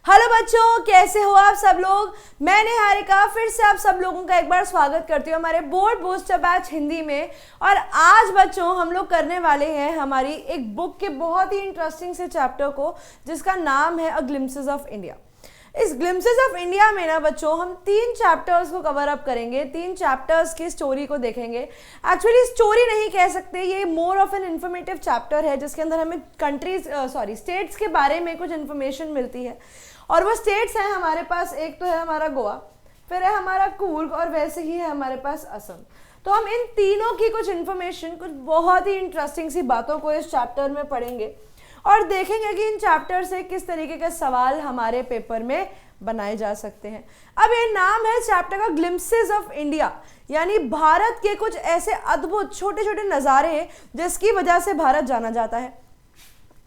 Hello बच्चों, कैसे हो आप सब लोग। मैं निहारिका फिर से आप सब लोगों का एक बार स्वागत करती हूँ हमारे बोर्ड बूस्टर बैच हिंदी में। और आज बच्चों हम लोग करने वाले हैं हमारी एक बुक के बहुत ही इंटरेस्टिंग से चैप्टर को, जिसका नाम है अ ग्लिम्पसेस ऑफ इंडिया। इस ग्लिम्पसेस ऑफ इंडिया में ना बच्चों हम 3 चैप्टर्स को कवर अप करेंगे, 3 चैप्टर्स की स्टोरी को देखेंगे। एक्चुअली स्टोरी नहीं कह सकते, ये more of an informative chapter है जिसके अंदर हमें स्टेट्स के बारे में कुछ इन्फॉर्मेशन मिलती है। और वो स्टेट्स हैं हमारे पास, एक तो है हमारा गोवा, फिर है हमारा कूर्ग और वैसे ही है हमारे पास असम। तो हम इन तीनों की कुछ इन्फॉर्मेशन, कुछ बहुत ही इंटरेस्टिंग सी बातों को इस चैप्टर में पढ़ेंगे और देखेंगे कि इन चैप्टर से किस तरीके के सवाल हमारे पेपर में बनाए जा सकते हैं। अब ये नाम है चैप्टर का ग्लिम्पसेस ऑफ इंडिया, यानी भारत के कुछ ऐसे अद्भुत छोटे छोटे नज़ारे जिसकी वजह से भारत जाना जाता है।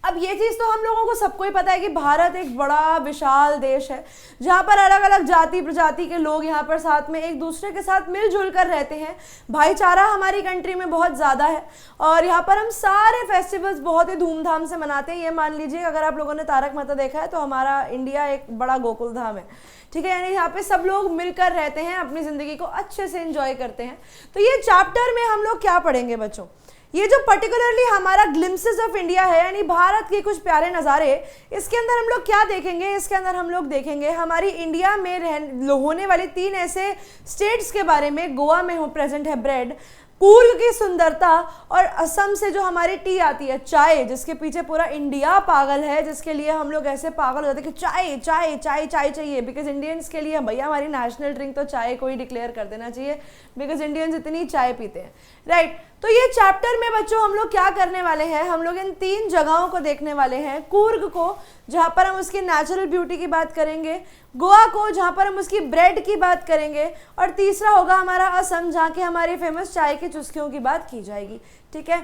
अब ये चीज़ तो हम लोगों को सबको ही पता है कि भारत एक बड़ा विशाल देश है जहाँ पर अलग अलग जाति प्रजाति के लोग यहाँ पर साथ में एक दूसरे के साथ मिलजुल कर रहते हैं। भाईचारा हमारी कंट्री में बहुत ज़्यादा है और यहाँ पर हम सारे फेस्टिवल्स बहुत ही धूमधाम से मनाते हैं। ये मान लीजिए अगर आप लोगों ने तारक मेहता देखा है तो हमारा इंडिया एक बड़ा गोकुल धाम है, ठीक है। यानी यहाँ पे सब लोग मिलकर रहते हैं, अपनी ज़िंदगी को अच्छे से एंजॉय करते हैं। तो ये चैप्टर में हम लोग क्या पढ़ेंगे बच्चों, ये जो पर्टिकुलरली हमारा ग्लिम्पसेस ऑफ इंडिया है यानी भारत के कुछ प्यारे नज़ारे, इसके अंदर हम लोग क्या देखेंगे। इसके अंदर हम लोग देखेंगे हमारी इंडिया में होने वाली 3 ऐसे स्टेट्स के बारे में। गोवा में प्रेजेंट है ब्रेड, कूर्ग की सुंदरता और असम से जो हमारी टी आती है चाय, जिसके पीछे पूरा इंडिया पागल है, जिसके लिए हम लोग ऐसे पागल हो जाते हैं कि चाय चाय चाय चाय चाहिए। बिकॉज इंडियंस के लिए भैया हमारी नेशनल ड्रिंक तो चाय को ही डिक्लेयर कर देना चाहिए, बिकॉज इंडियंस इतनी चाय पीते हैं, राइट। तो ये चैप्टर में बच्चों हम लोग क्या करने वाले हैं, हम लोग इन 3 जगहों को देखने वाले हैं। कूर्ग को, जहाँ पर हम उसकी नेचुरल ब्यूटी की बात करेंगे, गोवा को जहाँ पर हम उसकी ब्रेड की बात करेंगे, और तीसरा होगा हमारा असम, जहाँ की हमारी फेमस चाय की चुस्कियों की बात की जाएगी, ठीक है।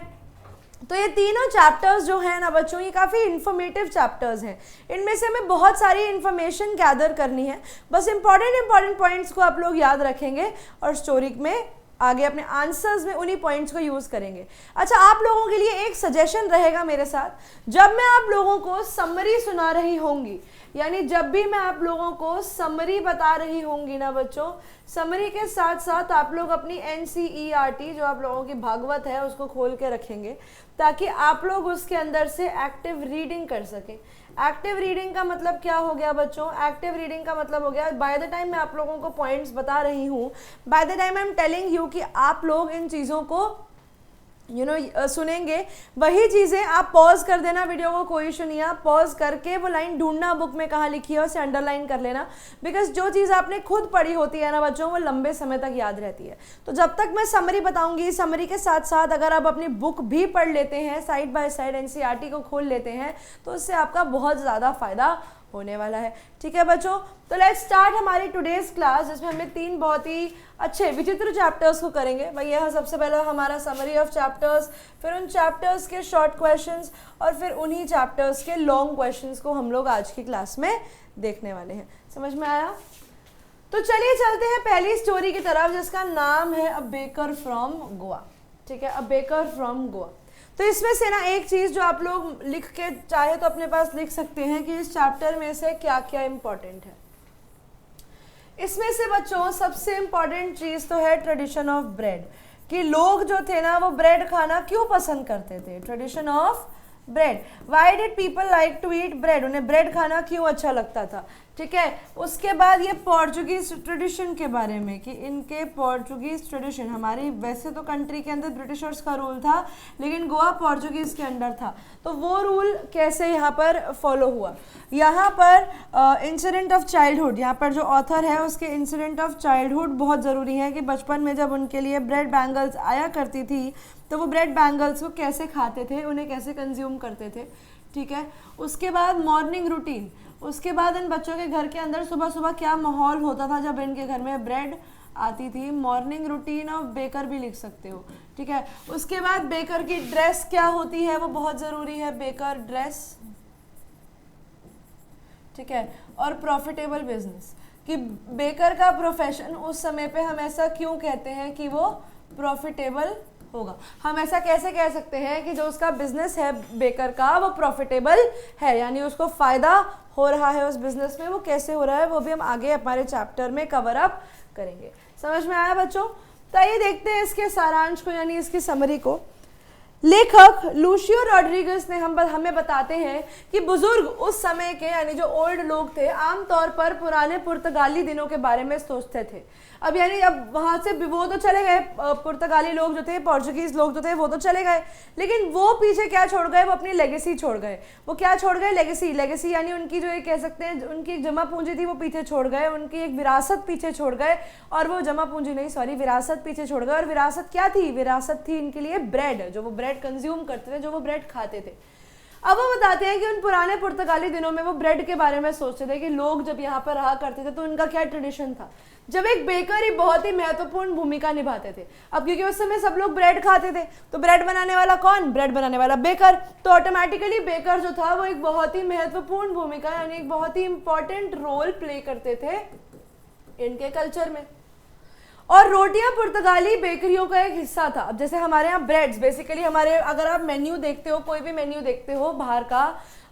तो ये तीनों चैप्टर्स जो हैं ना बच्चों, ये काफ़ी इन्फॉर्मेटिव चैप्टर्स हैं। इनमें से हमें बहुत सारी इन्फॉर्मेशन गैदर करनी है, बस इंपॉर्टेंट पॉइंट्स को आप लोग याद रखेंगे और स्टोरी में आगे अपने आंसर्स में उन्हीं पॉइंट्स को यूज़ करेंगे। अच्छा, आप लोगों के लिए एक सजेशन रहेगा मेरे साथ, जब मैं आप लोगों को समरी सुना रही होंगी, यानी जब भी मैं आप लोगों को समरी बता रही होंगी ना बच्चों, समरी के साथ साथ आप लोग अपनी NCERT जो आप लोगों की भागवत है उसको खोल के रखेंगे, ताकि आप लोग उसके अंदर से एक्टिव रीडिंग कर सकें। एक्टिव रीडिंग का मतलब क्या हो गया बच्चों, एक्टिव रीडिंग का मतलब हो गया बाय द टाइम मैं आप लोगों को पॉइंट्स बता रही हूँ, by the time I am telling you कि आप लोग इन चीज़ों को सुनेंगे, वही चीज़ें आप पॉज कर देना वीडियो को, कोई इशू नहीं है। आप पॉज करके वो लाइन ढूंढना बुक में कहाँ लिखी है, उसे अंडरलाइन कर लेना, बिकॉज जो चीज़ आपने खुद पढ़ी होती है ना बच्चों, वो लंबे समय तक याद रहती है। तो जब तक मैं समरी बताऊंगी, समरी के साथ साथ अगर आप अपनी बुक भी पढ़ लेते हैं, साइड बाय साइड NCERT को खोल लेते हैं, तो उससे आपका बहुत ज़्यादा फायदा होने वाला है, ठीक है बच्चों। तो लेट्स स्टार्ट हमारी टुडेज क्लास, जिसमें हमें 3 बहुत ही अच्छे विचित्र चैप्टर्स को करेंगे। भाई यह सबसे पहले हमारा समरी ऑफ चैप्टर्स, फिर उन चैप्टर्स के शॉर्ट क्वेश्चंस और फिर उन्हीं चैप्टर्स के लॉन्ग क्वेश्चंस को हम लोग आज की क्लास में देखने वाले हैं। समझ में आया? तो चलिए चलते हैं पहली स्टोरी की तरफ, जिसका नाम है अ बेकर फ्रॉम गोवा, ठीक है, अ बेकर फ्रॉम गोवा। तो इसमें से ना एक चीज़ जो आप लोग लिख के चाहे तो अपने पास लिख सकते हैं कि इस चैप्टर में से क्या क्या इम्पोर्टेंट है। इसमें से बच्चों सबसे इम्पॉर्टेंट चीज़ तो है ट्रेडिशन ऑफ ब्रेड, कि लोग जो थे ना वो ब्रेड खाना क्यों पसंद करते थे। Tradition of bread, why did people like to eat bread, उन्हें ब्रेड खाना क्यों अच्छा लगता था, ठीक है। उसके बाद ये पोर्चुगीज ट्रेडिशन के बारे में, कि इनके पोर्चुगीज ट्रेडिशन, हमारी वैसे तो कंट्री के अंदर ब्रिटिशर्स का रूल था, लेकिन गोवा पोर्चुगीज के अंडर था, तो वो रूल कैसे यहाँ पर फॉलो हुआ। यहाँ पर इंसिडेंट ऑफ चाइल्डहुड, यहाँ पर जो ऑथर है उसके इंसिडेंट ऑफ चाइल्डहुड बहुत ज़रूरी है, कि बचपन में जब उनके लिए ब्रेड बैंगल्स आया करती थी तो वो ब्रेड बैंगल्स को कैसे खाते थे, उन्हें कैसे कंज्यूम करते थे, ठीक है। उसके बाद मॉर्निंग रूटीन, उसके बाद इन बच्चों के घर के अंदर सुबह सुबह क्या माहौल होता था जब इनके घर में ब्रेड आती थी। मॉर्निंग रूटीन ऑफ बेकर भी लिख सकते हो, ठीक है। उसके बाद बेकर की ड्रेस क्या होती है, वो बहुत ज़रूरी है, बेकर ड्रेस, ठीक है। और प्रॉफिटेबल बिजनेस, कि बेकर का प्रोफेशन उस समय पे हम ऐसा क्यों कहते हैं कि वो प्रॉफिटेबल होगा। हम ऐसा कैसे कह सकते हैं कि जो उसका बिजनेस है बेकर का वो प्रॉफिटेबल है, यानी उसको फ़ायदा हो रहा है उस बिजनेस में। वो कैसे हो रहा है वो भी हम आगे हमारे चैप्टर में कवर अप करेंगे। समझ में आया बच्चों? तो आइए देखते हैं इसके सारांश को, यानी इसकी समरी को। लेखक लूशियो रॉड्रिगेज ने हमें बताते हैं कि बुजुर्ग उस समय के, यानी जो ओल्ड लोग थे, आमतौर पर पुराने पुर्तगाली दिनों के बारे में सोचते थे। अब यानी अब वहाँ से वो तो चले गए, पुर्तगाली लोग जो थे, पोर्चुगीज लोग जो थे वो तो चले गए, लेकिन वो पीछे क्या छोड़ गए? वो अपनी लेगेसी छोड़ गए। वो क्या छोड़ गए? लेगेसी। लेगेसी यानी उनकी जो ये कह सकते हैं उनकी एक जमा पूंजी थी वो पीछे छोड़ गए, उनकी एक विरासत पीछे छोड़ गए, और वो जमा पूंजी नहीं, सॉरी, विरासत पीछे छोड़ गए। और विरासत क्या थी? विरासत थी इनके लिए ब्रेड, जो वो ब्रेड कंज्यूम करते थे, जो वो ब्रेड खाते थे। अब वो बताते हैं कि उन पुराने पुर्तगाली दिनों में वो ब्रेड के बारे में सोचते थे कि लोग जब यहाँ पर रहा करते थे तो उनका क्या ट्रेडिशन था, जब एक बेकर ही बहुत ही महत्वपूर्ण भूमिका निभाते थे। अब क्योंकि उस समय सब लोग ब्रेड खाते थे, तो ब्रेड बनाने वाला कौन? ब्रेड बनाने वाला बेकर। तो ऑटोमेटिकली बेकर जो था वो एक बहुत ही महत्वपूर्ण भूमिका, यानी एक बहुत ही इंपॉर्टेंट रोल प्ले करते थे इनके कल्चर में। और रोटियां पुर्तगाली बेकरियों का एक हिस्सा था। अब जैसे हमारे यहाँ ब्रेड्स, बेसिकली हमारे, अगर आप मेन्यू देखते हो, कोई भी मेन्यू देखते हो बाहर का,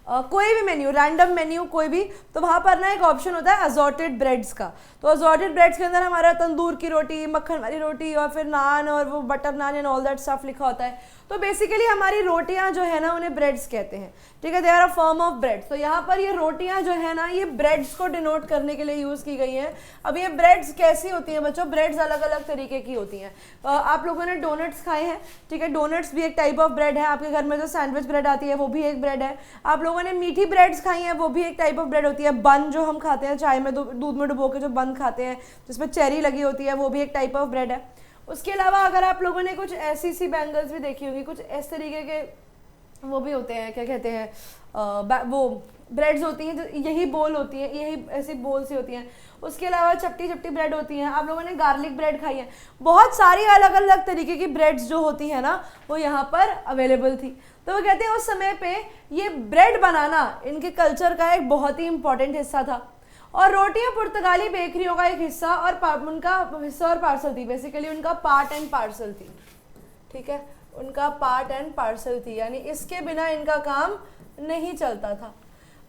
कोई भी मेन्यू, रैंडम मेन्यू कोई भी, तो वहाँ पर ना एक ऑप्शन होता है असॉर्टेड ब्रेड्स का। तो असॉर्टेड ब्रेड्स के अंदर हमारा तंदूर की रोटी, मक्खन वाली रोटी, और फिर नान, और वो butter naan and all that stuff लिखा होता है। तो बेसिकली हमारी रोटियां जो है ना उन्हें ब्रेड्स कहते हैं, ठीक है, they are a form of breads. तो यहाँ पर ये रोटियां जो है ना ये ब्रेड्स को डिनोट करने के लिए यूज़ की गई हैं। अब ये ब्रेड्स कैसी होती हैं बच्चों? ब्रेड्स अलग अलग तरीके की होती हैं। आप लोगों ने डोनट्स खाए हैं, ठीक है, डोनट्स भी एक टाइप ऑफ ब्रेड है। आपके घर में जो सैंडविच ब्रेड आती है वो भी एक ब्रेड है। आप लोगों ने मीठी ब्रेड्स खाई हैं, वो भी एक टाइप ऑफ ब्रेड होती है। बन जो हम खाते हैं चाय में, दूध में डुबो के जो बन खाते हैं जिसमें चेरी लगी होती है, वो भी एक टाइप ऑफ ब्रेड है। उसके अलावा अगर आप लोगों ने कुछ ऐसी सी बैंगल्स भी देखी होंगी, कुछ इस तरीके के वो भी होते हैं, क्या कहते हैं, वो ब्रेड्स होती हैं, यही बोल होती है, यही ऐसी बोल सी होती हैं। उसके अलावा चपटी चपटी ब्रेड होती हैं। आप लोगों ने गार्लिक ब्रेड खाई है। बहुत सारी अलग अलग तरीके की ब्रेड्स जो होती है ना वो यहाँ पर अवेलेबल थी। तो वो कहते हैं उस समय पे ये ब्रेड बनाना इनके कल्चर का एक बहुत ही इंपॉर्टेंट हिस्सा था। और रोटियां पुर्तगाली बेकरियों का एक हिस्सा और उनका हिस्सा और पार्सल थी। बेसिकली उनका पार्ट एंड पार्सल थी, ठीक है, उनका पार्ट एंड पार्सल थी, यानी इसके बिना इनका काम नहीं चलता था।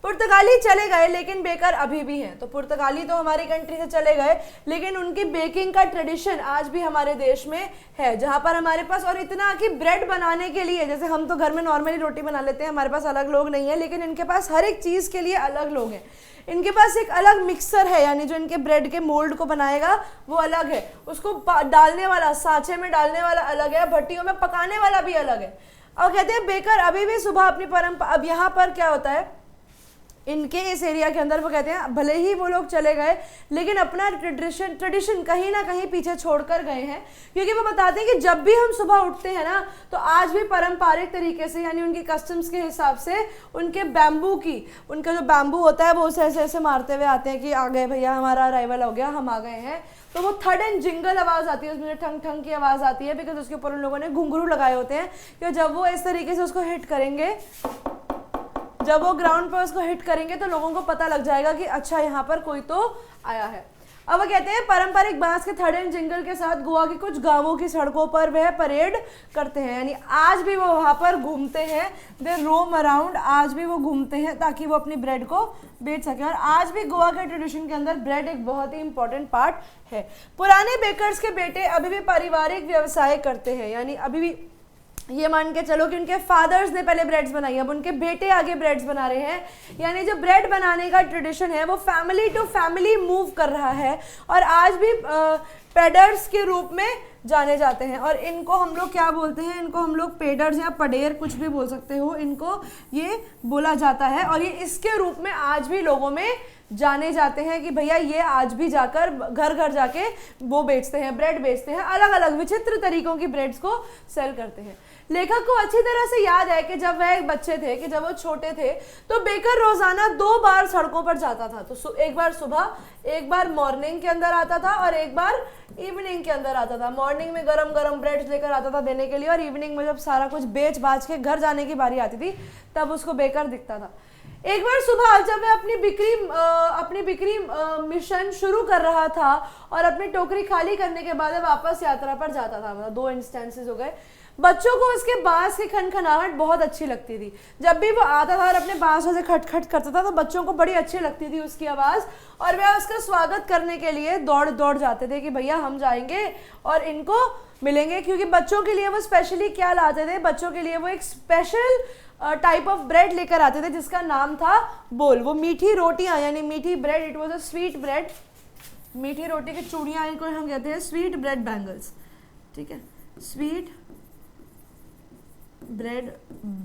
पुर्तगाली चले गए लेकिन बेकर अभी भी हैं। तो पुर्तगाली तो हमारी कंट्री से चले गए, लेकिन उनकी बेकिंग का ट्रेडिशन आज भी हमारे देश में है, जहाँ पर हमारे पास, और इतना कि ब्रेड बनाने के लिए, जैसे हम तो घर में नॉर्मली रोटी बना लेते हैं, हमारे पास अलग लोग नहीं है, लेकिन इनके पास हर एक चीज़ के लिए अलग लोग हैं। इनके पास एक अलग मिक्सर है, यानी जो इनके ब्रेड के मोल्ड को बनाएगा वो अलग है, उसको डालने वाला, सांचे में डालने वाला अलग है, भट्टियों में पकाने वाला भी अलग है। और कहते हैं बेकर अभी भी सुबह अपनी परंपरा, अब यहाँ पर क्या होता है इनके इस एरिया के अंदर, वो कहते हैं भले ही वो लोग चले गए लेकिन अपना ट्रेडिशन कहीं ना कहीं पीछे छोड़कर गए हैं, क्योंकि वो बताते हैं कि जब भी हम सुबह उठते हैं ना तो आज भी पारंपरिक तरीके से, यानी उनकी कस्टम्स के हिसाब से, उनके बैम्बू की, उनका जो बैम्बू होता है वो उसे ऐसे ऐसे मारते हुए आते हैं कि आ गए भैया, हमारा अराइवल हो गया, हम आ गए हैं। तो वो थर्ड एंड जिंगल आवाज़ आती है, उसमें ठंग ठंग की आवाज़ आती है, बिकॉज उसके ऊपर उन लोगों ने घुंघरू लगाए होते हैं कि जब वो इस तरीके से उसको हिट करेंगे, जब वो ग्राउंड पर उसको हिट करेंगे तो लोगों को पता लग जाएगा कि अच्छा यहाँ पर कोई तो आया है। अब वो कहते हैं पारंपरिक बांस के थर्ड एंड जिंगल के साथ गोवा के कुछ गांवों की सड़कों पर वह परेड करते हैं, यानी आज भी वो वहाँ पर घूमते हैं, दे रोम अराउंड, आज भी वो घूमते हैं ताकि वो अपनी ब्रेड को बेच सके। और आज भी गोवा के ट्रेडिशन के अंदर ब्रेड एक बहुत ही इंपॉर्टेंट पार्ट है। पुराने बेकर्स के बेटे अभी भी पारिवारिक व्यवसाय करते हैं, यानी अभी भी ये मान के चलो कि उनके फादर्स ने पहले ब्रेड्स बनाई, अब उनके बेटे आगे ब्रेड्स बना रहे हैं, यानी जो ब्रेड बनाने का ट्रेडिशन है वो फैमिली टू फैमिली मूव कर रहा है और आज भी पेडर्स के रूप में जाने जाते हैं। और इनको हम लोग क्या बोलते हैं, इनको हम लोग पेडर्स या पडेर कुछ भी बोल सकते हो, इनको ये बोला जाता है। और ये इसके रूप में आज भी लोगों में जाने जाते हैं कि भैया ये आज भी जाकर घर घर जाके वो बेचते हैं, ब्रेड बेचते हैं, अलग अलग विचित्र तरीकों की ब्रेड्स को सेल करते हैं। लेखक को अच्छी तरह से याद है कि जब वह एक बच्चे थे, कि जब वो छोटे थे तो बेकर रोजाना 2 बार सड़कों पर जाता था। तो एक बार सुबह, एक बार मॉर्निंग के अंदर आता था और एक बार इवनिंग के अंदर आता था। मॉर्निंग में गरम गरम ब्रेड्स लेकर आता था देने के लिए, और इवनिंग में जब सारा कुछ बेच बाच के घर जाने की बारी आती थी तब उसको बेकर दिखता था। एक बार सुबह जब मैं अपनी बिक्री मिशन शुरू कर रहा था और अपनी टोकरी खाली करने के बाद वापस यात्रा पर जाता था, मतलब 2 इंस्टेंसेस हो गए। बच्चों को उसके बांस की खनखनाहट बहुत अच्छी लगती थी। जब भी वो आता था और अपने बांसों से खटखट करता था तो बच्चों को बड़ी अच्छी लगती थी उसकी आवाज़, और वे उसका स्वागत करने के लिए दौड़ दौड़ जाते थे कि भैया हम जाएंगे और इनको मिलेंगे। क्योंकि बच्चों के लिए वो स्पेशली क्या लाते थे, बच्चों के लिए वो एक स्पेशल टाइप ऑफ ब्रेड लेकर आते थे जिसका नाम था बोल। वो मीठी रोटियां यानी मीठी bread, it was a sweet bread, मीठी रोटी की चूड़ियाँ इनको हम कहते हैं स्वीट ब्रेड बैंगल्स, ठीक है, स्वीट ब्रेड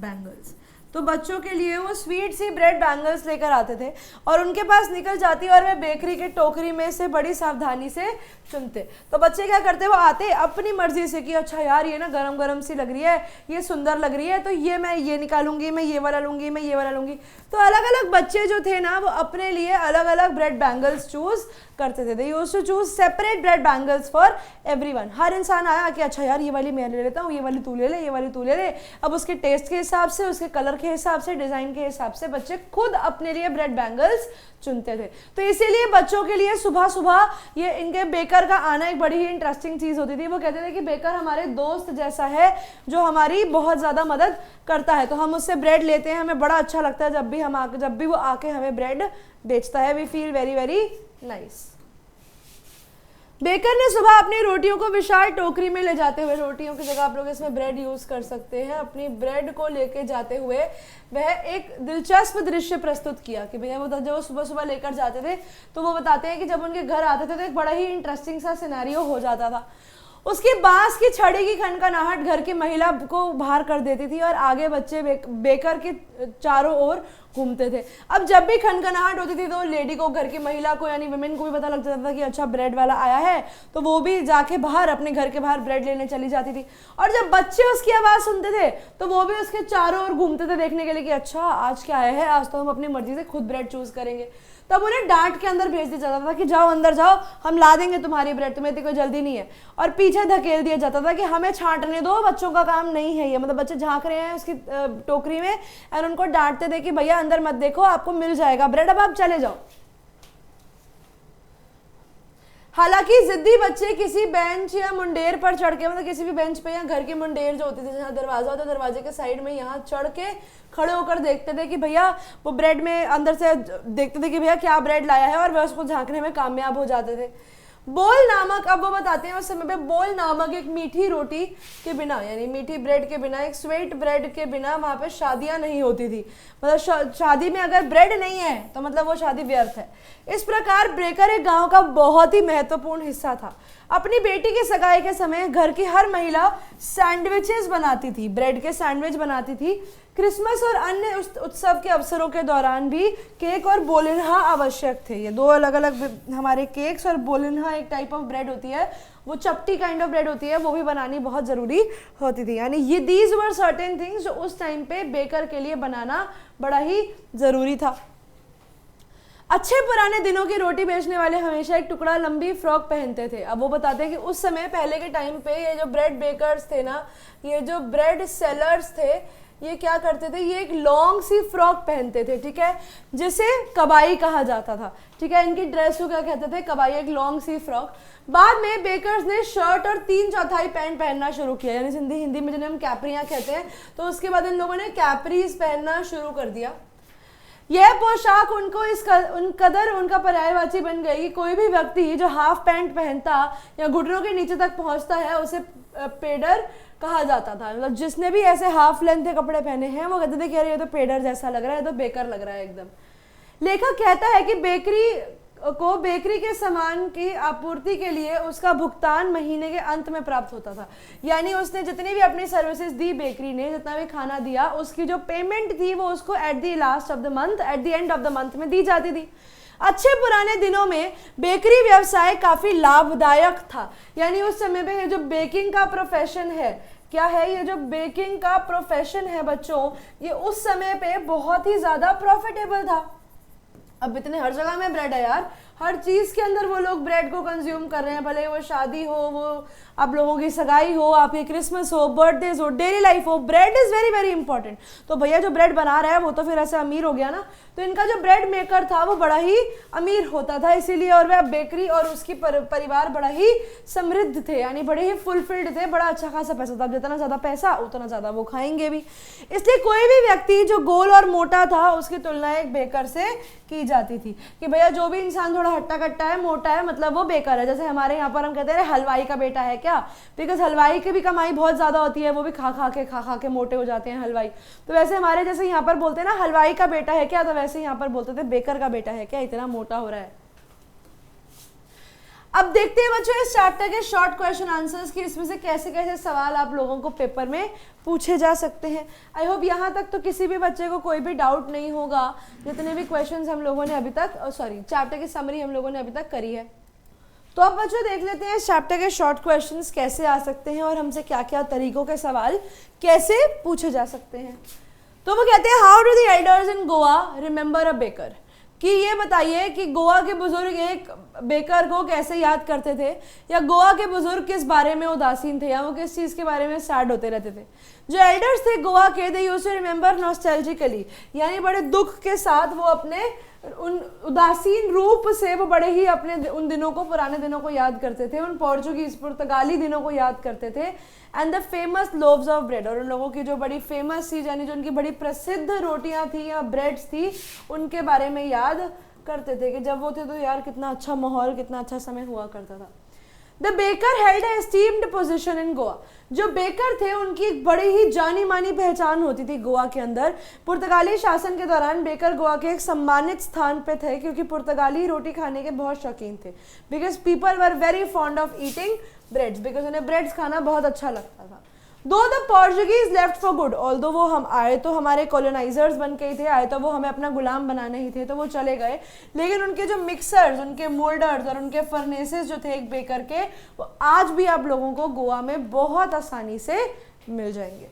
बैंगल्स। तो बच्चों के लिए वो स्वीट सी ब्रेड बैंगल्स लेकर आते थे और उनके पास निकल जाती और वे बेकरी के टोकरी में से बड़ी सावधानी से चुनते। तो बच्चे क्या करते, वो आते अपनी मर्जी से कि अच्छा यार ये ना गरम गरम सी लग रही है, ये सुंदर लग रही है, तो ये मैं ये निकालूंगी, मैं ये वाला लूंगी, मैं ये वाला लूंगी। तो अलग अलग बच्चे जो थे ना वो अपने लिए अलग अलग ब्रेड बैंगल्स चूज करते थे। They used to choose separate bread bangles for everyone. हर इंसान आया कि अच्छा यार ये वाली मैं ले लेता हूँ, ये वाली तू ले ले, ये वाली तू ले ले। अब उसके टेस्ट के हिसाब से, उसके कलर के हिसाब से, डिजाइन के हिसाब से बच्चे खुद अपने लिए ब्रेड बैंगल्स चुनते थे। तो इसीलिए बच्चों के लिए सुबह सुबह ये इनके बेकर का आना एक बड़ी ही इंटरेस्टिंग चीज होती थी। वो कहते थे कि बेकर हमारे दोस्त जैसा है जो हमारी बहुत ज्यादा मदद करता है। तो हम उससे ब्रेड लेते हैं, हमें बड़ा अच्छा लगता है जब भी वो आके हमें ब्रेड बेचता है। We feel very very nice. Baker ने सुबह अपनी रोटियों को विशाल टोकरी में ले जाते हुए, रोटियों की जगह आप लोग इसमें ब्रेड यूज कर सकते हैं, अपनी ब्रेड को लेके जाते हुए वह एक दिलचस्प दृश्य प्रस्तुत किया कि भैया वो जब वो सुबह सुबह लेकर जाते थे तो वो बताते हैं कि जब उनके घर आते थे तो एक बड़ा ही इंटरेस्टिंग सा सिनेरियो हो जाता था। उसकी बांस की छड़ी की खनखनाहट घर की महिला को बाहर कर देती थी और आगे बच्चे बेकर के चारों ओर घूमते थे। अब जब भी खनखनाहट होती थी तो लेडी को, घर की महिला को यानी वुमेन को भी पता लग जाता था कि अच्छा ब्रेड वाला आया है, तो वो भी जाके बाहर अपने घर के बाहर ब्रेड लेने चली जाती थी। और जब बच्चे उसकी आवाज़ सुनते थे तो वो भी उसके चारों ओर घूमते थे देखने के लिए कि अच्छा आज क्या आया है, आज तो हम अपनी मर्जी से खुद ब्रेड चूज करेंगे। तब उन्हें डांट के अंदर भेज दिया जाता था कि जाओ अंदर जाओ, हम ला देंगे तुम्हारी ब्रेड, तुम्हें तो कोई जल्दी नहीं है। और पीछे धकेल दिया जाता था कि हमें छांटने दो, बच्चों का काम नहीं है ये। मतलब बच्चे झांक रहे हैं उसकी टोकरी में और उनको डांटते थे कि भैया अंदर मत देखो, आपको मिल जाएगा ब्रेड, अब आप चले जाओ। हालांकि जिद्दी बच्चे किसी बेंच या मुंडेर पर चढ़ के, मतलब किसी भी बेंच पे या घर की मुंडेर जो होती थी जहाँ दरवाजा होता, दरवाजे के साइड में यहाँ चढ़ के खड़े होकर देखते थे कि भैया वो ब्रेड में अंदर से देखते थे कि भैया क्या ब्रेड लाया है, और वह उसको झांकने में कामयाब हो जाते थे। बोल नामक, अब वो बताते हैं उस समय पे, बोल नामक एक मीठी रोटी के बिना यानी मीठी ब्रेड के बिना, एक स्वीट ब्रेड के बिना वहाँ पे शादियाँ नहीं होती थी। मतलब शादी में अगर ब्रेड नहीं है तो मतलब वो शादी व्यर्थ है। इस प्रकार बेकर एक गांव का बहुत ही महत्वपूर्ण हिस्सा था। अपनी बेटी की सगाई के समय घर की हर महिला सैंडविचेस बनाती थी, ब्रेड के सैंडविच बनाती थी। क्रिसमस और अन्य उत्सव के अवसरों के दौरान भी केक और बोलिन्हा आवश्यक थे। ये दो अलग अलग हमारे केक्स और बोलिन्हा एक टाइप ऑफ ब्रेड होती है, वो चपटी काइंड ऑफ ब्रेड होती है, वो भी बनानी बहुत ज़रूरी होती थी। यानी ये दीज वर सर्टेन थिंग्स जो उस टाइम पे बेकर के लिए बनाना बड़ा ही ज़रूरी था। अच्छे पुराने दिनों की रोटी बेचने वाले हमेशा एक टुकड़ा लंबी फ्रॉक पहनते थे। अब वो बताते हैं कि उस समय पहले के टाइम पे ये जो ब्रेड बेकर्स थे ना, ये जो ब्रेड सेलर्स थे, ये क्या करते थे, ये एक लॉन्ग सी फ्रॉक पहनते थे, ठीक है, जिसे कबाई कहा जाता था, ठीक है। इनकी ड्रेस को क्या कहते थे, कबाई, एक लॉन्ग सी फ्रॉक। बाद में बेकर्स ने शर्ट और 3/4 पैंट पहनना शुरू किया, यानी हिंदी में जिन्हें हम कैप्रियाँ कहते हैं, तो उसके बाद इन लोगों ने कैप्रीज पहनना शुरू कर दिया। यह पोशाक उनको उन कदर उनका पर्यायवाची बन गई कि कोई भी व्यक्ति जो हाफ पैंट पहनता या घुटनों के नीचे तक पहुंचता है उसे पेडर कहा जाता था। मतलब जिसने भी ऐसे हाफ लेंथ के कपड़े पहने हैं वो कहते थे कि यार ये तो पेडर जैसा लग रहा है, तो बेकर लग रहा है एकदम। लेखक कहता है कि बेकरी के सामान की आपूर्ति के लिए उसका भुगतान महीने के अंत में प्राप्त होता था। यानी उसने जितनी भी अपनी सर्विसेज दी, बेकरी ने जितना भी खाना दिया, उसकी जो पेमेंट थी वो उसको at the end of the month में दी जाती थी। अच्छे पुराने दिनों में बेकरी व्यवसाय काफी लाभदायक था। यानी उस समय पे जो बेकिंग का प्रोफेशन है, क्या है ये जो बेकिंग का प्रोफेशन है बच्चों, ये उस समय पे बहुत ही ज्यादा प्रॉफिटेबल था। अब इतने हर जगह में ब्रेड है यार, हर चीज़ के अंदर वो लोग ब्रेड को कंज्यूम कर रहे हैं, भले वो शादी हो, वो आप लोगों की सगाई हो, आपकी क्रिसमस हो, बर्थडेज हो, डेली लाइफ हो, bread is very very important. तो भैया जो ब्रेड बना रहा है वो तो फिर ऐसे अमीर हो गया ना, तो इनका जो ब्रेड मेकर था वो बड़ा ही अमीर होता था इसीलिए, और वह बेकरी और उसकी परिवार बड़ा ही समृद्ध थे, यानी बड़े ही फुलफिल्ड थे, बड़ा अच्छा खासा पैसा था। जितना ज़्यादा पैसा उतना ज़्यादा वो खाएंगे भी, इसलिए कोई भी व्यक्ति जो गोल और मोटा था उसकी तुलना एक बेकर से की जाती थी कि भैया जो भी इंसान थोड़ा हट्टा कट्टा है, मोटा है, मतलब वो बेकार है। जैसे हमारे यहाँ पर हम कहते हैं हलवाई का बेटा है क्या, बिकॉज हलवाई की भी कमाई बहुत ज़्यादा होती है, वो भी खा खा के मोटे हो जाते हैं हलवाई। तो वैसे हमारे जैसे यहाँ पर बोलते हैं ना हलवाई का बेटा है क्या, तो वैसे यहाँ पर बोलते थे बेकर का बेटा है क्या, इतना मोटा हो रहा है। अब देखते हैं बच्चों इस चैप्टर के शॉर्ट क्वेश्चन आंसर्स की, इसमें से कैसे कैसे सवाल आप लोगों को पेपर में पूछे जा सकते हैं। आई होप यहाँ तक तो किसी भी बच्चे को कोई भी डाउट नहीं होगा, जितने भी क्वेश्चंस हम लोगों ने अभी तक चैप्टर की समरी हम लोगों ने अभी तक करी है। तो अब बच्चों देख लेते हैं इस चैप्टर के शॉर्ट क्वेश्चंस कैसे आ सकते हैं और हमसे क्या क्या तरीकों के सवाल कैसे पूछे जा सकते हैं। तो वो कहते हैं how do the elders in Goa remember a baker, कि ये बताइए कि गोवा के बुजुर्ग एक बेकर को कैसे याद करते थे, या गोवा के बुजुर्ग किस बारे में उदासीन थे, या वो किस चीज़ के बारे में सैड होते रहते थे। जो एल्डर्स थे गोवा के, they used to remember nostalgically, यानी बड़े दुख के साथ वो अपने उन उदासीन रूप से वो बड़े ही अपने उन दिनों को, पुराने दिनों को याद करते थे, उन पुर्तगाली दिनों को याद करते थे। And the famous loaves of bread, और उन लोगों की जो बड़ी फेमस चीज़ यानी जो उनकी बड़ी प्रसिद्ध रोटियां थी या ब्रेड्स थी उनके बारे में याद करते थे कि जब वो थे तो यार कितना अच्छा माहौल, कितना अच्छा समय हुआ करता था। The baker held A esteemed position in Goa, जो बेकर थे उनकी एक बड़ी ही जानी मानी पहचान होती थी गोवा के अंदर। पुर्तगाली शासन के दौरान बेकर गोवा के एक सम्मानित स्थान पे थे क्योंकि पुर्तगाली रोटी खाने के बहुत शौकीन थे, because people were very fond of eating breads, because उन्हें ब्रेड्स खाना बहुत अच्छा लगता था। दो the Portuguese left for good, although वो हम आए तो हमारे कॉलोनाइजर्स बन के ही थे, आए तो वो हमें अपना गुलाम बनाने ही थे, तो वो चले गए, लेकिन उनके जो मिक्सर्स, उनके मोल्डर्स और उनके फर्नेसेस जो थे एक बेकर के, वो आज भी आप लोगों को गोवा में बहुत आसानी से मिल जाएंगे।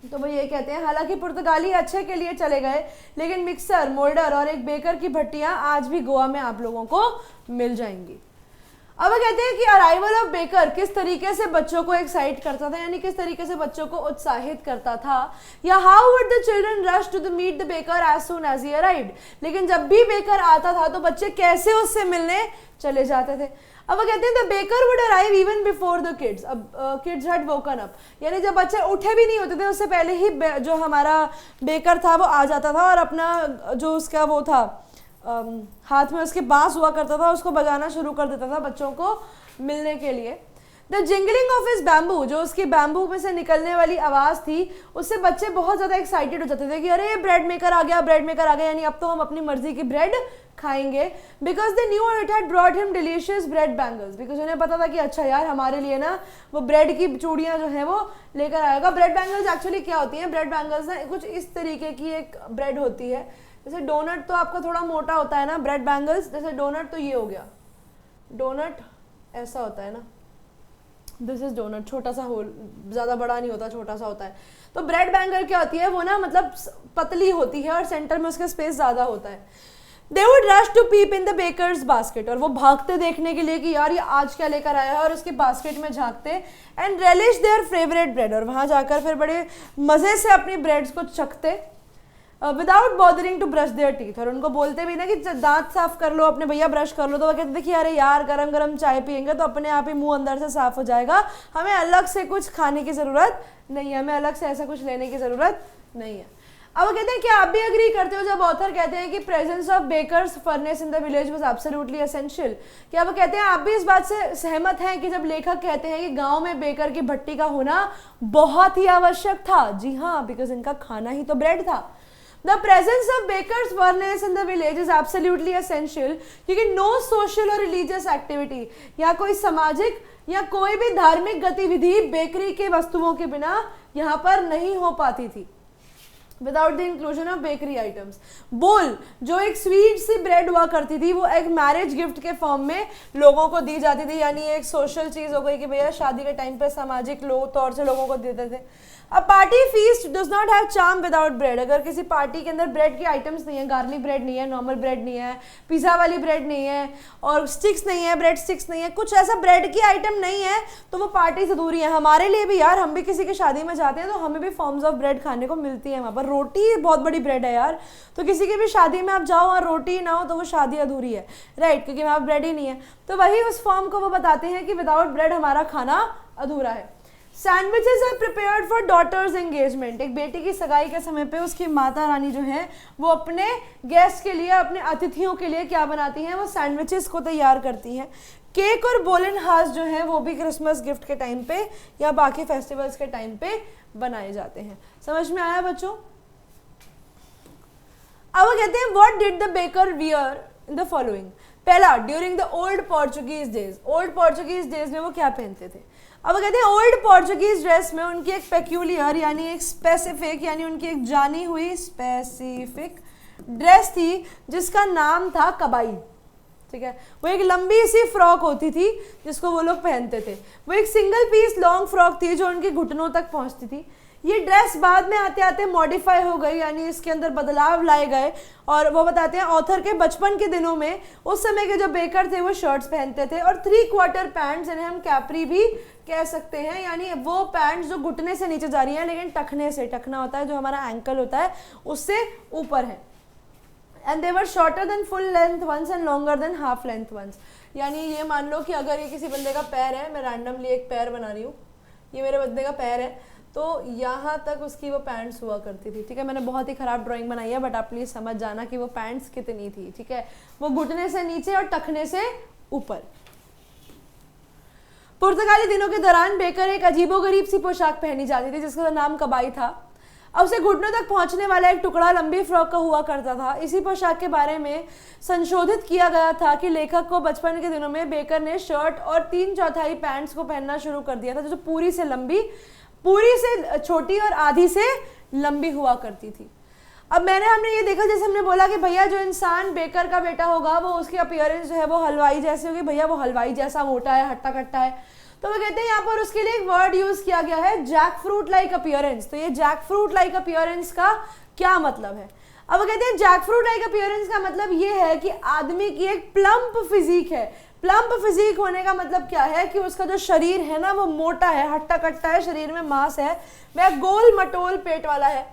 तो वो ये कहते हैं हालांकि पुर्तगाली अच्छे के लिए चले गए, लेकिन मिक्सर, मोल्डर और एक बेकर की भट्टियां आज भी गोवा में आप लोगों को मिल जाएंगी। अब वो कहते हैं कि अराइवल ऑफ बेकर किस तरीके से बच्चों को एक्साइट करता था, यानी किस तरीके से बच्चों को उत्साहित करता था, या how would the children rush to the meet the baker as soon as he arrived, लेकिन जब भी बेकर आता था तो बच्चे कैसे उससे मिलने चले जाते थे। अब वो कहते हैं the baker would arrive even before the kids, अब किड्स हैड वोकन अप, यानी जब बच्चे उठे भी नहीं होते थे उससे पहले ही जो हमारा बेकर था वो आ जाता था और अपना जो उसका वो था हाथ में उसके बांस हुआ करता था उसको बजाना शुरू कर देता था बच्चों को मिलने के लिए। The jingling of his bamboo, जो उसकी बैम्बू में से निकलने वाली आवाज़ थी उससे बच्चे बहुत ज़्यादा एक्साइटेड हो जाते थे कि अरे ब्रेड मेकर आ गया, ब्रेड मेकर आ गया, यानी अब तो हम अपनी मर्जी की ब्रेड खाएंगे। Because they knew it had brought him delicious bread bangles, because उन्हें पता था कि अच्छा यार हमारे लिए ना वो ब्रेड की चूड़ियाँ जो हैं वो लेकर आएगा। ब्रेड बैंगल्स एक्चुअली क्या होती हैं, ब्रेड बैंगल्स ना कुछ इस तरीके की एक ब्रेड होती है, जैसे डोनट तो आपका थोड़ा मोटा होता है ना, ब्रेड बैंगल्स जैसे डोनट तो ये हो गया, डोनट ऐसा होता है ना, दिस इज डोनट, छोटा सा होल, ज़्यादा बड़ा नहीं होता, छोटा सा होता है। तो ब्रेड बैंगल क्या होती है, वो ना मतलब पतली होती है और सेंटर में उसका स्पेस ज़्यादा होता है। They would rush to peep in the baker's basket, और वो भागते देखने के लिए कि यार ये आज क्या लेकर आया है, और उसके बास्केट में झांकते। And relish their favourite bread, और वहाँ जाकर फिर बड़े मज़े से अपनी ब्रेड्स को चखते without bothering to brush their teeth, और उनको बोलते भी ना कि दांत साफ कर लो अपने भैया, ब्रश कर लो, तो वो कहते थे कि अरे यार गरम गरम चाय पियेंगे तो अपने आप ही मुंह अंदर से साफ हो जाएगा, हमें अलग से कुछ खाने की ज़रूरत नहीं है, हमें अलग से ऐसा कुछ लेने की ज़रूरत नहीं है। अब वो कहते हैं कि आप भी एग्री करते हो जब ऑथर कहते हैं कि presence of baker's furnace in the village was absolutely essential, क्या वो कहते हैं आप भी इस बात से सहमत हैं कि जब लेखक कहते हैं कि गांव में बेकर की भट्टी का होना बहुत ही आवश्यक था? जी हाँ, बिकॉज इनका खाना ही तो ब्रेड था। The presence of baker's furnace in the village is absolutely essential, क्योंकि no social और religious activity या कोई सामाजिक या कोई भी धार्मिक गतिविधि बेकरी के वस्तुओं के बिना यहाँ पर नहीं हो पाती थी। Without the inclusion of bakery items. बोल जो एक स्वीट सी ब्रेड हुआ करती थी वो एक मैरिज गिफ्ट के फॉर्म में लोगों को दी जाती थी, यानी एक सोशल चीज हो गई कि भैया शादी के टाइम पे सामाजिक तौर से लोगों को देते थे। A party feast does not have charm without bread. अगर किसी पार्टी के अंदर ब्रेड के आइटम्स नहीं है, गार्लिक ब्रेड नहीं है, नॉर्मल ब्रेड नहीं है, पिज़्ज़ा वाली ब्रेड नहीं है और स्टिक्स नहीं है, ब्रेड स्टिक्स नहीं है, कुछ ऐसा ब्रेड की आइटम नहीं है तो वो पार्टी से अधूरी है। हमारे लिए भी यार, हम भी किसी की शादी में जाते हैं तो हमें भी फॉर्म्स ऑफ ब्रेड खाने को मिलती है। वहाँ पर रोटी बहुत बड़ी ब्रेड है यार, तो किसी की भी शादी में आप जाओ और रोटी ना हो तो वो शादी अधूरी है, राइट, क्योंकि वहाँ ब्रेड ही नहीं है। तो वही उस फॉर्म को वो बताते हैं कि विदाउट ब्रेड हमारा खाना अधूरा है। Sandwiches are prepared for daughter's engagement. एक बेटी की सगाई के समय पे उसकी माता रानी जो है वो अपने गेस्ट के लिए, अपने अतिथियों के लिए क्या बनाती हैं, वो सैंडविचेस को तैयार करती हैं। केक और बोलन हाउस जो है वो भी क्रिसमस गिफ्ट के टाइम पे या बाकी फेस्टिवल्स के टाइम पे बनाए जाते हैं। समझ में आया बच्चों? अब वो कहते हैं what did the baker wear in the following. पहला, during the old Portuguese days. Old Portuguese days में वो क्या पहनते थे? अब वो कहते हैं ओल्ड पोर्चुगीज ड्रेस में उनकी एक पेक्यूलियर यानी एक स्पेसिफिक यानी उनकी एक जानी हुई स्पेसिफिक ड्रेस थी जिसका नाम था कबाई। ठीक है, वो एक लंबी सी फ्रॉक होती थी जिसको वो लोग पहनते थे। वो एक सिंगल पीस लॉन्ग फ्रॉक थी जो उनके घुटनों तक पहुंचती थी। ये ड्रेस बाद में आते आते मॉडिफाई हो गई, यानी इसके अंदर बदलाव लाए गए। और वो बताते हैं ऑथर के बचपन के दिनों में उस समय के जो बेकर थे वो शर्ट्स पहनते थे और 3/4 पैंट्स, जिन्हें हम कैप्री भी कह सकते हैं, यानी वो पैंट्स जो घुटने से नीचे जा रही हैं लेकिन टखने से, टखना होता है जो हमारा एंकल होता है उससे ऊपर है। And they were shorter than full length ones and longer than half length ones. यानी ये मान लो कि अगर ये किसी बंदे का पैर है, मैं रैंडमली एक पैर बना रही हूँ, ये मेरे बंदे का पैर है, तो यहाँ तक उसकी वो पैंट्स हुआ करती थी। ठीक है, मैंने बहुत ही खराब ड्राइंग बनाई है बट आप प्लीज समझ जाना कि वो पैंट्स कितनी थी। ठीक है, वो घुटने से नीचे और टखने से ऊपर। पुर्तगाली दिनों के दौरान बेकर एक अजीबोगरीब सी पोशाक पहनी जाती थी जिसका नाम कबाई था। अब उसे घुटनों तक पहुंचने वाला एक टुकड़ा लंबी फ्रॉक का हुआ करता था। इसी पोशाक के बारे में संशोधित किया गया था कि लेखक को बचपन के दिनों में बेकर ने शर्ट और 3/4 पैंट्स को पहनना शुरू कर दिया था जो पूरी से लंबी, पूरी से छोटी और आधी से लंबी हुआ करती थी। अब हमने ये देखा, जैसे हमने बोला कि भैया जो इंसान बेकर का बेटा होगा वो उसकी अपीयरेंस जो है वो हलवाई जैसी होगी। भैया वो हलवाई जैसा मोटा है, हट्टा कट्टा है, तो वो कहते हैं यहाँ पर उसके लिए एक वर्ड यूज किया गया है, जैक फ्रूट लाइक अपीयरेंस। तो ये जैक फ्रूट लाइक अपीयरेंस का क्या मतलब है? अब वो कहते हैं जैक फ्रूट लाइक अपीयरेंस का मतलब ये है कि आदमी की एक प्लम्प फिजिक है। प्लम्प फिजिक होने का मतलब क्या है कि उसका जो शरीर है ना वो मोटा है, हट्टा कट्टा है, शरीर में मांस है, वह गोल मटोल पेट वाला है,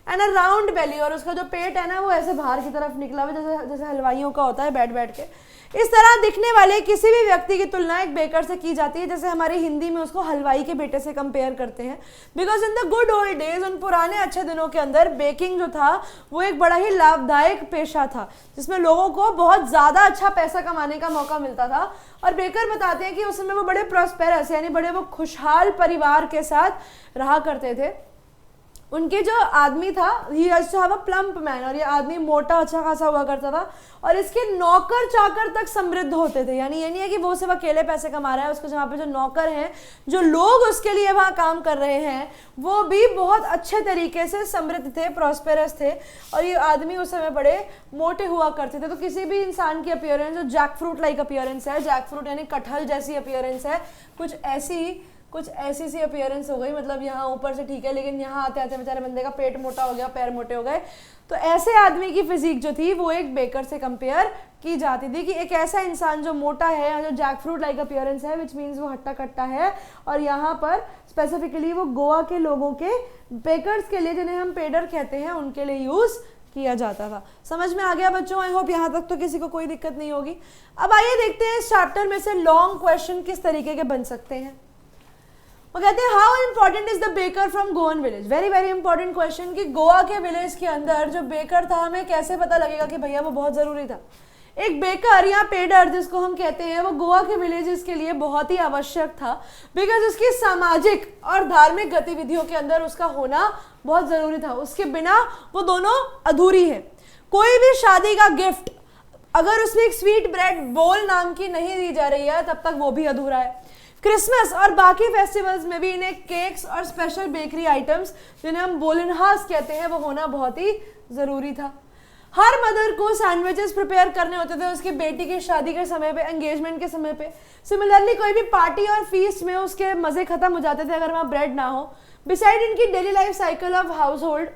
एंड अ राउंड बेली, और उसका जो पेट है ना वो ऐसे बाहर की तरफ निकला हुआ जैसे हलवाइयों का होता है बैठ बैठ के। इस तरह दिखने वाले किसी भी व्यक्ति की तुलना एक बेकर से की जाती है, जैसे हमारी हिंदी में उसको हलवाई के बेटे से कंपेयर करते हैं। Because in the good old days, उन पुराने अच्छे दिनों के अंदर बेकिंग जो था वो एक बड़ा ही लाभदायक पेशा था जिसमें लोगों को बहुत ज़्यादा अच्छा पैसा कमाने का मौका मिलता था। और बेकर बताते हैं कि उस समय वो बड़े प्रॉस्पेरस यानी बड़े वो खुशहाल परिवार के साथ रहा करते थे। उनके जो आदमी था, ही प्लम्प मैन, और ये आदमी मोटा अच्छा खासा हुआ करता था और इसके नौकर चाकर तक समृद्ध होते थे। यानी ये नहीं है कि वो सिर्फ अकेले पैसे कमा रहा है, उसको जहाँ पे जो नौकर हैं, जो लोग उसके लिए वहाँ काम कर रहे हैं, वो भी बहुत अच्छे तरीके से समृद्ध थे, प्रॉस्पेरस थे, और ये आदमी उस समय बड़े मोटे हुआ करते थे। तो किसी भी इंसान की अपीयरेंस जो जैक फ्रूट लाइक अपीयरेंस है, जैक फ्रूट यानी कटहल जैसी अपीयरेंस है, कुछ ऐसी सी अपीयरेंस हो गई, मतलब यहाँ ऊपर से ठीक है लेकिन यहाँ आते आते बेचारे बंदे का पेट मोटा हो गया, पैर मोटे हो गए। तो ऐसे आदमी की फिजिक जो थी वो एक बेकर से कंपेयर की जाती थी कि एक ऐसा इंसान जो मोटा है, जो जैक फ्रूट लाइक अपीयरेंस है, विच मीन्स वो हट्टा कट्टा है, और यहाँ पर स्पेसिफिकली वो गोवा के लोगों के बेकर्स के लिए, जिन्हें हम पेडर कहते हैं, उनके लिए यूज किया जाता था। समझ में आ गया बच्चों? आई होप यहाँ तक तो किसी को कोई दिक्कत नहीं होगी। अब आइए देखते हैं इस चैप्टर में से लॉन्ग क्वेश्चन किस तरीके के बन सकते हैं। वो कहते हैं how important is the baker from Goan village. Very very important question कि गोवा के विलेज के अंदर जो बेकर था, हमें कैसे पता लगेगा कि भैया वो बहुत जरूरी था। एक बेकर या पेडर जिसको हम कहते हैं, वो गोवा के विलेजेस के लिए बहुत ही आवश्यक था, बिकॉज उसकी सामाजिक और धार्मिक गतिविधियों के अंदर उसका होना बहुत जरूरी था। उसके बिना वो दोनों अधूरी है। कोई भी शादी का गिफ्ट अगर उसमें एक स्वीट ब्रेड बोल नाम की नहीं दी जा रही है, तब तक वो भी अधूरा है। क्रिसमस और बाकी फेस्टिवल्स में भी इन्हें केक्स और स्पेशल बेकरी आइटम्स जिन्हें हम बोलनहास कहते हैं वो होना बहुत ही ज़रूरी था। हर मदर को सैंडविचेस प्रिपेयर करने होते थे उसकी बेटी की शादी के समय पे, एंगेजमेंट के समय पे। सिमिलरली कोई भी पार्टी और फीस्ट में उसके मज़े ख़त्म हो जाते थे अगर वहाँ ब्रेड ना हो। बिसाइड इनकी daily life cycle of house hold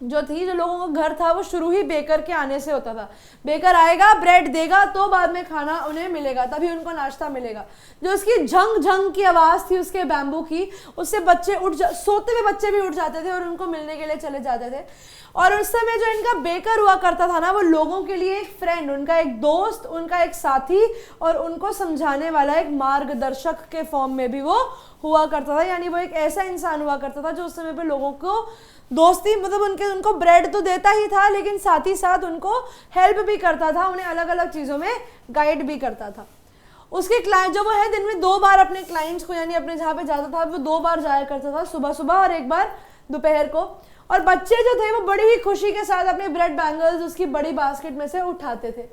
जो थी, जो लोगों का घर था, वो शुरू ही बेकर के आने से होता था। बेकर आएगा, ब्रेड देगा, तो बाद में खाना उन्हें मिलेगा, तभी उनको नाश्ता मिलेगा। जो उसकी झंग झंग की आवाज़ थी उसके बैम्बू की, उससे बच्चे सोते हुए बच्चे भी उठ जाते थे और उनको मिलने के लिए चले जाते थे। और उस समय जो इनका बेकर हुआ करता था ना, वो लोगों के लिए एक फ्रेंड, उनका एक दोस्त, उनका एक साथी और उनको समझाने वाला एक मार्गदर्शक के फॉर्म में भी वो हुआ करता था। यानी वो एक ऐसा इंसान हुआ करता था जो उस समय पे लोगों को दोस्ती, मतलब उनको ब्रेड तो देता ही था लेकिन साथ ही साथ उनको हेल्प भी करता था, उन्हें अलग अलग चीज़ों में गाइड भी करता था। उसके क्लाइंट जो वो है दिन में 2 बार अपने क्लाइंट्स को, यानी अपने जहाँ पे जाता था वो 2 बार जाया करता था, सुबह सुबह और एक बार दोपहर को। और बच्चे जो थे वो बड़ी ही खुशी के साथ अपने ब्रेड बैंगल्स उसकी बड़ी बास्केट में से उठाते थे।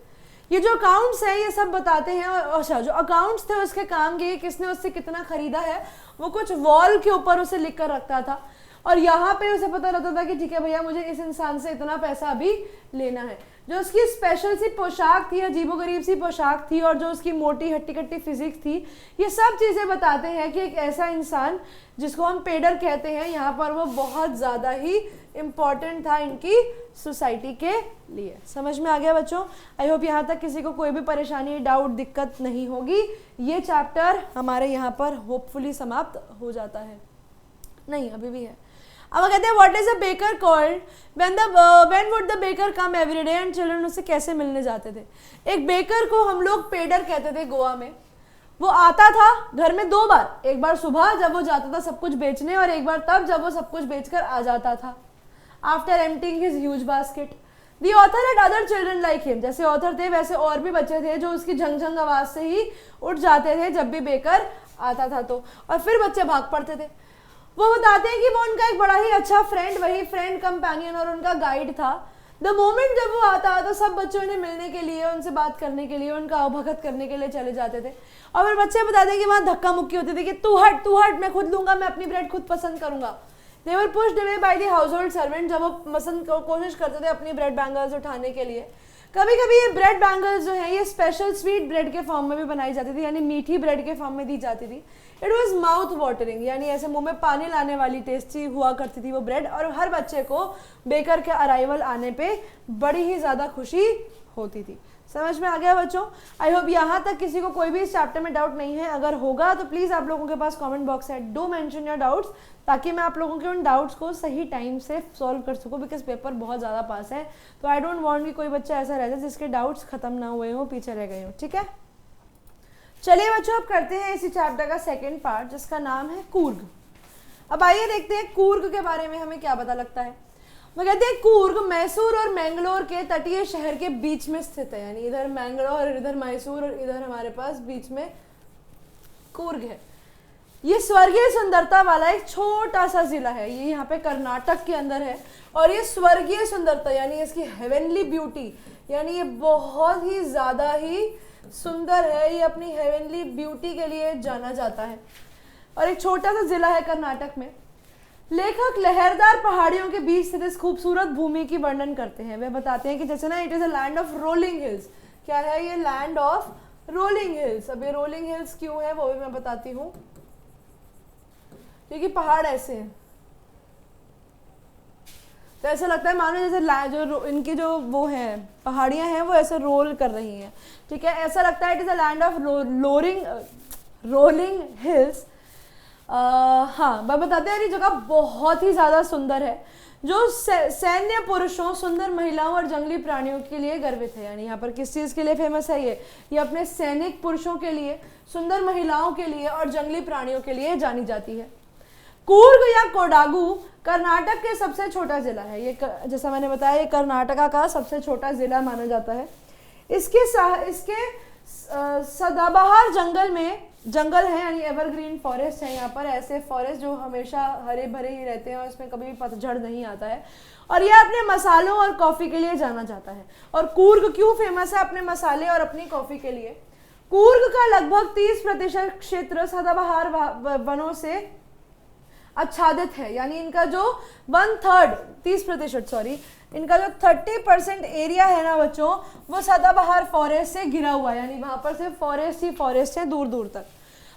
ये जो अकाउंट्स हैं ये सब बताते हैं। और अच्छा, जो अकाउंट्स थे उसके काम के, किसने उससे कितना खरीदा है वो कुछ वॉल के ऊपर उसे लिख कर रखता था और यहाँ पे उसे पता रहता था कि ठीक है भैया मुझे इस इंसान से इतना पैसा अभी लेना है। जो उसकी स्पेशल सी पोशाक थी, अजीबोगरीब सी पोशाक थी और जो उसकी मोटी हट्टी कट्टी फिजिक्स थी, ये सब चीज़ें बताते हैं कि एक ऐसा इंसान जिसको हम पेडर कहते हैं यहाँ पर, वो बहुत ज़्यादा ही इम्पॉर्टेंट था इनकी सोसाइटी के लिए। समझ में आ गया बच्चों? आई होप यहाँ तक किसी को कोई भी परेशानी, डाउट, दिक्कत नहीं होगी। ये चैप्टर हमारे यहाँ पर होपफुली समाप्त हो जाता है। नहीं, अभी भी है। अब कहते हैं what is a baker called when would the baker come every day and children उससे कैसे मिलने जाते थे। एक बेकर को हम लोग पेडर कहते थे गोवा में। वो आता था घर में 2 बार, एक बार सुबह जब वो जाता था सब कुछ बेचने और एक बार तब जब वो सब कुछ बेचकर आ जाता था। After emptying his huge basket the author and other children like him, जैसे ऑथर थे वैसे और भी बच्चे थे जो उसकी झंझंग आवाज से ही उठ जाते थे जब भी बेकर आता था तो, और फिर बच्चे भाग पड़ते थे। वो बताते हैं कि वो उनका एक बड़ा ही अच्छा फ्रेंड, वही फ्रेंड कंपेनियन और उनका गाइड था। द मोमेंट जब वो आता तो सब बच्चों ने मिलने के लिए, उनसे बात करने के लिए, उनका अवभगत करने के लिए चले जाते थे। और फिर बच्चे बताते हैं कि वहाँ धक्का मुक्की होती थी कि तू हट, मैं खुद लूंगा, मैं अपनी ब्रेड खुद पसंद करूंगा। They were pushed away by the household servant, जब वो कोशिश करते थे अपनी ब्रेड बैंगल्स उठाने के लिए। कभी कभी ये ब्रेड बैंगल्स जो है ये स्पेशल स्वीट ब्रेड के फॉर्म में भी बनाई जाती थी, यानी मीठी ब्रेड के फॉर्म में दी जाती थी। इट वॉज माउथ वाटरिंग, यानी ऐसे मुंह में पानी लाने वाली टेस्टी हुआ करती थी वो ब्रेड, और हर बच्चे को बेकर के अराइवल आने पे बड़ी ही ज़्यादा खुशी होती थी। समझ में आ गया बच्चों? आई होप यहाँ तक किसी को कोई भी इस चैप्टर में डाउट नहीं है। अगर होगा तो प्लीज़ आप लोगों के पास कमेंट बॉक्स है, डू मेंशन योर डाउट्स, ताकि मैं आप लोगों के उन डाउट्स को सही टाइम से सॉल्व कर सकूँ, बिकॉज पेपर बहुत ज़्यादा पास है। तो आई डोंट वांट कि कोई बच्चा ऐसा रह जाए जिसके डाउट्स खत्म ना हुए हो, पीछे रह गए हो। ठीक है, चलिए बच्चों अब करते हैं इसी चैप्टर का सेकेंड पार्ट जिसका नाम है कूर्ग। अब आइए देखते हैं कूर्ग के बारे में हमें क्या पता लगता है। वो कहते हैं कूर्ग मैसूर और मैंगलोर के तटीय शहर के बीच में स्थित है, यानी इधर मैंगलोर, इधर मैसूर और इधर हमारे पास बीच में कूर्ग है। ये स्वर्गीय सुंदरता वाला एक छोटा सा जिला है, ये यहाँ पे कर्नाटक के अंदर है। और ये स्वर्गीय सुंदरता यानी इसकी हेवनली ब्यूटी, यानी ये बहुत ही ज़्यादा ही सुंदर है, ये अपनी हेवनली ब्यूटी के लिए जाना जाता है और एक छोटा सा जिला है कर्नाटक में। लेखक लहरदार पहाड़ियों के बीच स्थित इस खूबसूरत भूमि की वर्णन करते हैं। वे बताते हैं कि जैसे ना it is a land of rolling hills. क्या है ये? Land of rolling hills. अब ये रोलिंग हिल्स क्यों है वो भी मैं बताती हूँ, क्योंकि पहाड़ ऐसे हैं तो ऐसा लगता है मानो जैसे जो इनकी जो वो है पहाड़ियाँ हैं वो ऐसे रोल कर रही हैं। ठीक है, ऐसा लगता है it is a land of rolling hills. हाँ, मैं बताते हैं ये जगह बहुत ही ज़्यादा सुंदर है, जो सैन्य पुरुषों, सुंदर महिलाओं और जंगली प्राणियों के लिए गर्वित है। यानी यहाँ पर किस चीज़ के लिए फेमस है ये अपने सैनिक पुरुषों के लिए, सुंदर महिलाओं के लिए और जंगली प्राणियों के लिए जानी जाती है। कूर्ग या कोडागु कर्नाटक के सबसे छोटा जिला है। ये जैसा मैंने बताया ये कर्नाटका का सबसे छोटा जिला माना जाता है। इसके सदाबहार जंगल है, यानी एवरग्रीन फॉरेस्ट है। यहाँ पर ऐसे फॉरेस्ट जो हमेशा हरे भरे ही रहते हैं और इसमें कभी भी पतझड़ नहीं आता है। और यह अपने मसालों और कॉफ़ी के लिए जाना जाता है। और कूर्ग क्यों फेमस है? अपने मसाले और अपनी कॉफ़ी के लिए। कूर्ग का लगभग 30% क्षेत्र सदाबहार वनों से आच्छादित है, यानी इनका जो 1/3 30% सॉरी, इनका जो 30% एरिया है ना बच्चों, वो सदाबहार फॉरेस्ट से घिरा हुआ है, यानी वहां पर सिर्फ फॉरेस्ट ही फॉरेस्ट है दूर दूर तक।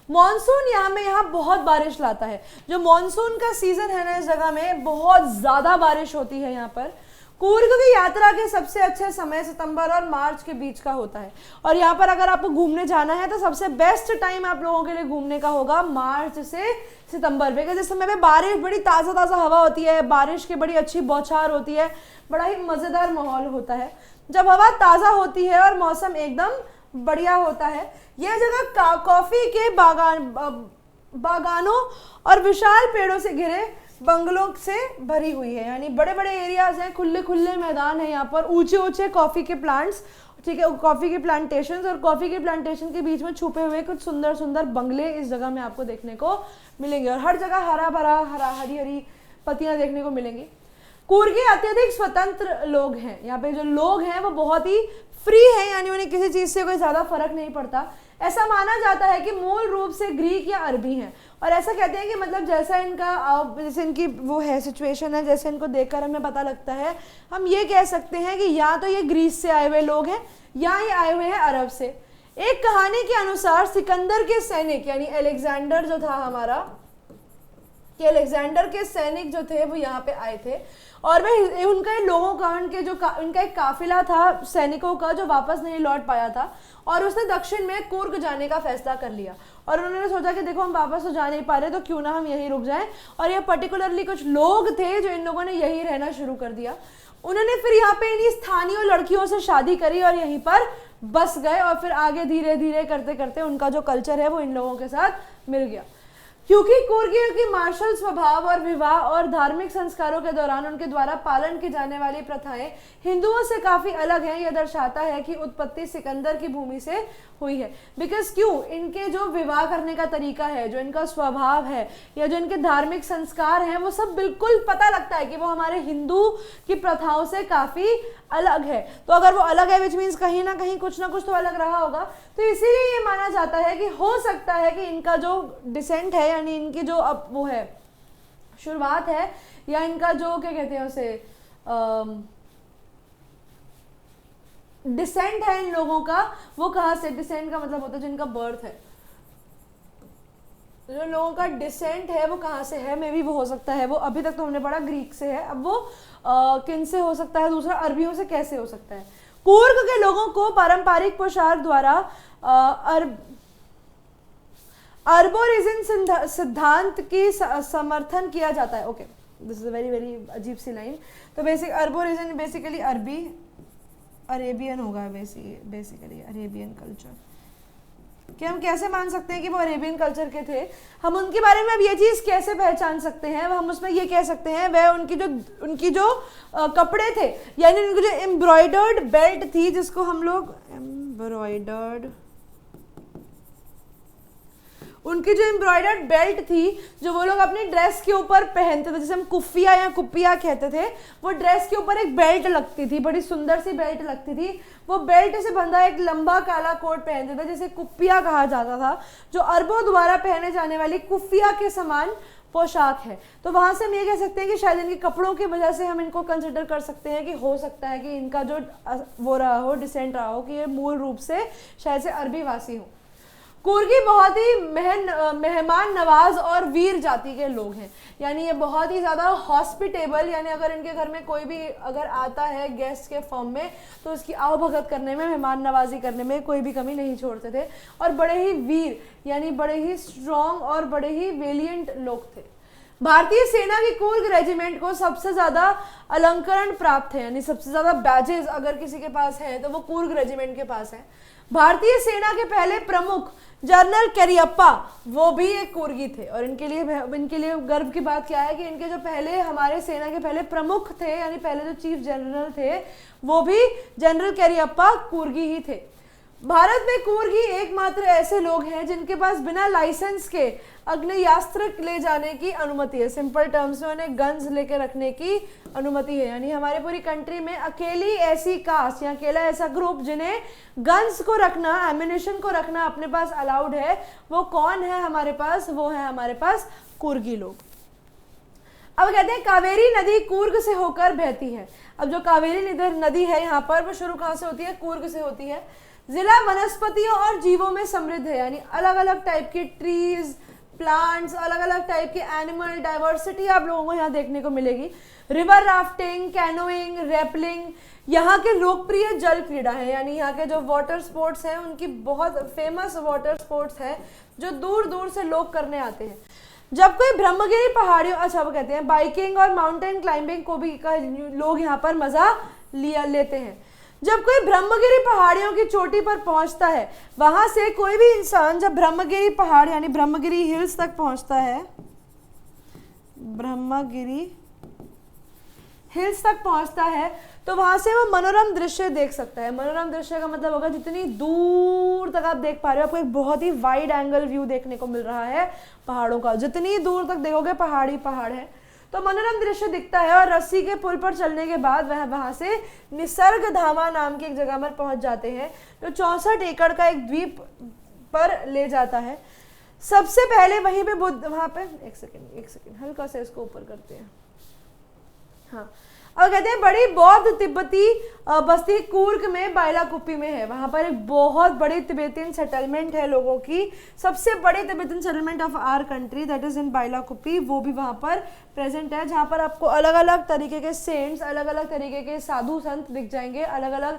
मॉनसून यहाँ बहुत बारिश लाता है। जो मॉनसून का सीजन है ना इस जगह में बहुत ज्यादा बारिश होती है यहाँ पर। कूर्ग की यात्रा के सबसे अच्छे समय सितंबर और मार्च के बीच का होता है, और यहाँ पर अगर आपको घूमने जाना है तो सबसे बेस्ट टाइम आप लोगों के लिए घूमने का होगा मार्च से सितंबर में, जिस समय पे बारिश, बड़ी ताज़ा ताज़ा हवा होती है, बारिश की बड़ी अच्छी बौछार होती है, बड़ा ही मज़ेदार माहौल होता है। जब हवा ताज़ा होती है और मौसम एकदम बढ़िया होता है, यह जगह कॉफ़ी के बागानों और विशाल पेड़ों से घिरे बंगलों से भरी हुई है, यानी बड़े बड़े एरियाज हैं, खुले खुले मैदान है यहाँ पर, ऊंचे ऊंचे कॉफ़ी के प्लांट्स, ठीक है, कॉफ़ी के प्लांटेशंस, और कॉफ़ी के प्लांटेशन के बीच में छुपे हुए कुछ सुंदर सुंदर बंगले इस जगह में आपको देखने को मिलेंगे, और हर जगह हरा भरा हरी हरी पत्तियां देखने को मिलेंगी। कूर्गी अत्यधिक स्वतंत्र लोग हैं, यहाँ पे जो लोग हैं वो बहुत ही फ्री है, यानी उन्हें किसी चीज़ से कोई ज़्यादा फर्क नहीं पड़ता। ऐसा माना जाता है कि मूल रूप से ग्रीक या अरबी हैं, और ऐसा कहते हैं कि मतलब जैसा इनका जैसे इनकी वो है सिचुएशन है, जैसे इनको देखकर हमें पता लगता है, हम ये कह सकते हैं कि या तो ये ग्रीस से आए हुए लोग हैं या ये आए हुए हैं अरब से। एक कहानी के अनुसार सिकंदर के सैनिक, यानी अलेक्जेंडर जो था हमारा, कि अलेक्जेंडर के सैनिक जो थे वो यहाँ पे आए थे, और वे उनका लोगों का उनका एक काफिला था सैनिकों का जो वापस नहीं लौट पाया था, और उसने दक्षिण में कूर्ग जाने का फैसला कर लिया, और उन्होंने सोचा कि देखो हम वापस तो जा नहीं पा रहे तो क्यों ना हम यहीं रुक जाएं, और ये पर्टिकुलरली कुछ लोग थे जो इन लोगों ने यहीं रहना शुरू कर दिया। उन्होंने फिर यहाँ पे इन्हीं स्थानीय लड़कियों से शादी करी और यहीं पर बस गए, और फिर आगे धीरे धीरे करते करते उनका जो कल्चर है वो इन लोगों के साथ मिल गया। क्योंकि कूर्गियों की मार्शल स्वभाव और विवाह और धार्मिक संस्कारों के दौरान उनके द्वारा पालन की जाने वाली प्रथाएं हिंदुओं से काफी अलग हैं, यह दर्शाता है कि उत्पत्ति सिकंदर की भूमि से हुई है। बिकॉज क्यों, इनके जो विवाह करने का तरीका है, जो इनका स्वभाव है, या जो इनके धार्मिक संस्कार हैं, वो सब बिल्कुल पता लगता है कि वो हमारे हिंदू की प्रथाओं से काफी अलग है। तो अगर वो अलग है विच मीन्स कहीं ना कहीं कुछ ना कुछ तो अलग रहा होगा, तो इसीलिए ये माना जाता है कि हो सकता है कि इनका जो डिसेंट है, यानी इनकी जो अब वो है शुरुआत है, या इनका जो क्या कहते हैं उसे डिसेंट है इन लोगों का, वो कहाँ से, डिसेंट का मतलब होता है जिनका बर्थ है, जो लोगों का डिसेंट है वो कहाँ से है, मे भी वो हो सकता है, वो अभी तक तो हमने पढ़ा ग्रीक से है, अब वो किन से हो सकता है, दूसरा अरबियों से कैसे हो सकता है। कूर्ग के लोगों को पारंपरिक पोशाक द्वारा अर्बोरिजिन सिद्धांत की समर्थन किया जाता है। Okay, this is a very very अजीब सी लाइन। तो अर्बोरिजिन बेसिकली अरेबियन होगा, बेसिकली अरेबियन कल्चर, कि हम कैसे मान सकते हैं कि वो अरेबियन कल्चर के थे, हम उनके बारे में अब ये चीज़ कैसे पहचान सकते हैं, हम उसमें ये कह सकते हैं वह उनकी जो कपड़े थे, यानी उनकी जो एम्ब्रॉयडर्ड बेल्ट थी, जिसको हम लोग उनकी जो एम्ब्रॉयडर्ड बेल्ट थी जो वो लोग अपनी ड्रेस के ऊपर पहनते थे, जैसे हम कुफिया या कुपिया कहते थे, वो ड्रेस के ऊपर एक बेल्ट लगती थी, बड़ी सुंदर सी बेल्ट लगती थी, वो बेल्ट से बंधा एक लंबा काला कोट पहनते थे जिसे कुपिया कहा जाता था, जो अरबों द्वारा पहने जाने वाली कुफिया के समान पोशाक है। तो वहां से हम ये कह सकते हैं कि शायद इनके कपड़ों की वजह से हम इनको कंसिडर कर सकते हैं कि हो सकता है कि इनका जो वो रहा हो, डिसेंट रहा हो, कि ये मूल रूप से शायद से अरबी वासी हो। कूर्गी बहुत ही मेहमान नवाज और वीर जाति के लोग हैं, यानी ये बहुत ही ज़्यादा हॉस्पिटेबल, यानी अगर इनके घर में कोई भी अगर आता है गेस्ट के फॉर्म में तो उसकी आवभगत करने में, मेहमान नवाजी करने में कोई भी कमी नहीं छोड़ते थे, और बड़े ही वीर यानी बड़े ही स्ट्रॉन्ग और बड़े ही वेलियंट लोग थे। भारतीय सेना की कूर्ग रेजिमेंट को सबसे ज़्यादा अलंकरण प्राप्त है, यानी सबसे ज़्यादा बैजेस अगर किसी के पास है तो वो कूर्ग रेजिमेंट के पास है। भारतीय सेना के पहले प्रमुख जनरल करियप्पा वो भी एक कूर्गी थे, और इनके लिए गर्व की बात क्या है कि इनके जो पहले हमारे सेना के पहले प्रमुख थे, यानी पहले जो चीफ जनरल थे, वो भी जनरल करियप्पा कूर्गी ही थे। भारत में कूर्गी एकमात्र ऐसे लोग हैं जिनके पास बिना लाइसेंस के आग्नेयास्त्र ले जाने की अनुमति है। सिंपल टर्म्स में उन्हें गन्स लेके रखने की अनुमति है। यानी हमारे पूरी कंट्री में अकेली ऐसी कास्ट या अकेला ऐसा ग्रुप जिन्हें गन्स को रखना, एम्यूनिशन को रखना अपने पास अलाउड है, वो कौन है हमारे पास? वो है हमारे पास कूर्गी लोग। अब कहते हैं कावेरी नदी कूर्ग से होकर बहती है। अब जो कावेरी नदी है यहाँ पर, वो शुरू कहाँ से होती है? कूर्ग से होती है। जिला वनस्पतियों और जीवों में समृद्ध है, यानी अलग अलग टाइप के ट्रीज, प्लांट्स, अलग अलग टाइप के एनिमल डाइवर्सिटी आप लोगों को यहाँ देखने को मिलेगी। रिवर राफ्टिंग, कैनोइंग, रैपलिंग यहाँ के लोकप्रिय जल क्रीड़ा है। यानी यहाँ के जो वाटर स्पोर्ट्स हैं उनकी बहुत फेमस वाटर स्पोर्ट्स है जो दूर दूर से लोग करने आते हैं। जब कोई ब्रह्मगिरी पहाड़ियों, अच्छा वो कहते हैं बाइकिंग और माउंटेन क्लाइंबिंग को भी लोग यहाँ पर मजा लेते हैं। जब कोई ब्रह्मगिरी पहाड़ियों की चोटी पर पहुंचता है, वहां से कोई भी इंसान जब ब्रह्मगिरी पहाड़ यानी ब्रह्मगिरी हिल्स तक पहुंचता है, ब्रह्मगिरी हिल्स तक पहुंचता है, तो वहां से वो मनोरम दृश्य देख सकता है। मनोरम दृश्य का मतलब होगा जितनी दूर तक आप देख पा रहे हो, आपको एक बहुत ही वाइड एंगल व्यू देखने को मिल रहा है पहाड़ों का। जितनी दूर तक देखोगे पहाड़ ही पहाड़ है, तो मनोरम दृश्य दिखता है। और रस्सी के पुल पर चलने के बाद वह वहां से निसर्ग धामा नाम की एक जगह पर पहुंच जाते हैं, जो 64 एकड़ का एक द्वीप पर ले जाता है। सबसे पहले वहीं पे बुद्ध, वहां पे एक सेकेंड हल्का से इसको ऊपर करते हैं। हाँ, और कहते हैं बड़ी बौद्ध तिब्बती बस्ती कूर्ग में बाइलाकुप्पी में है। वहां पर एक बहुत बड़ी तिब्बतियन सेटलमेंट है लोगों की, सबसे बड़ी Tibetan settlement of our country, that is in Bylakuppe. वो भी वहां पर प्रेजेंट है, जहां पर आपको अलग अलग तरीके के सेंट्स, अलग अलग तरीके के साधु संत दिख जाएंगे, अलग अलग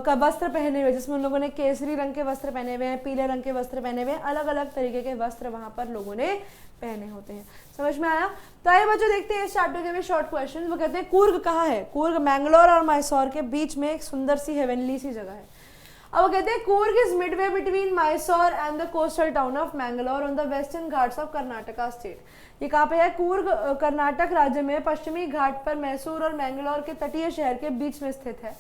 का वस्त्र पहने हुए, जिसमें उन लोगों ने केसरी रंग के वस्त्र पहने हुए हैं, पीले रंग के वस्त्र पहने हुए हैं, अलग अलग तरीके के वस्त्र वहां पर लोगों ने पहने होते हैं। समझ में आया? तो आइए बच्चों देखते हैं इस चैप्टर के में शॉर्ट क्वेश्चन। वो कहते हैं कूर्ग कहाँ है? कूर्ग मैंगलोर और मैसूर के बीच में एक सुंदर सी हेवनली सी जगह है। अब वो कहते हैं Coorg is Midway between Mysore and the coastal town of Mangalore on the western Ghats of Karnataka state. ये कहाँ पे है? कूर्ग कर्नाटक राज्य में पश्चिमी घाट पर मैसूर और मैंगलोर के तटीय शहर के बीच में स्थित है।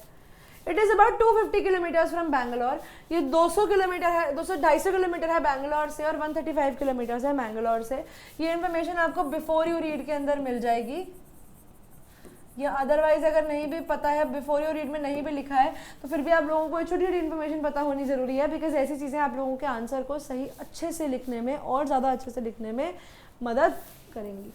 It is about 250 kilometre from Bangalore. ये 200 किलोमीटर है, 250 किलोमीटर है बैंगलोर से, और 135 किलोमीटर है मैंगलोर से। ये इन्फॉर्मेशन आपको बिफोर यू रीड के अंदर मिल जाएगी, या अदरवाइज अगर नहीं भी पता है, बिफोर यू रीड में नहीं भी लिखा है, तो फिर भी आप लोगों को छोटी छोटी इन्फॉर्मेशन पता होनी जरूरी है, बिकॉज ऐसी चीज़ें आप लोगों के आंसर को सही अच्छे से लिखने में और ज़्यादा अच्छे से लिखने में मदद करेंगी।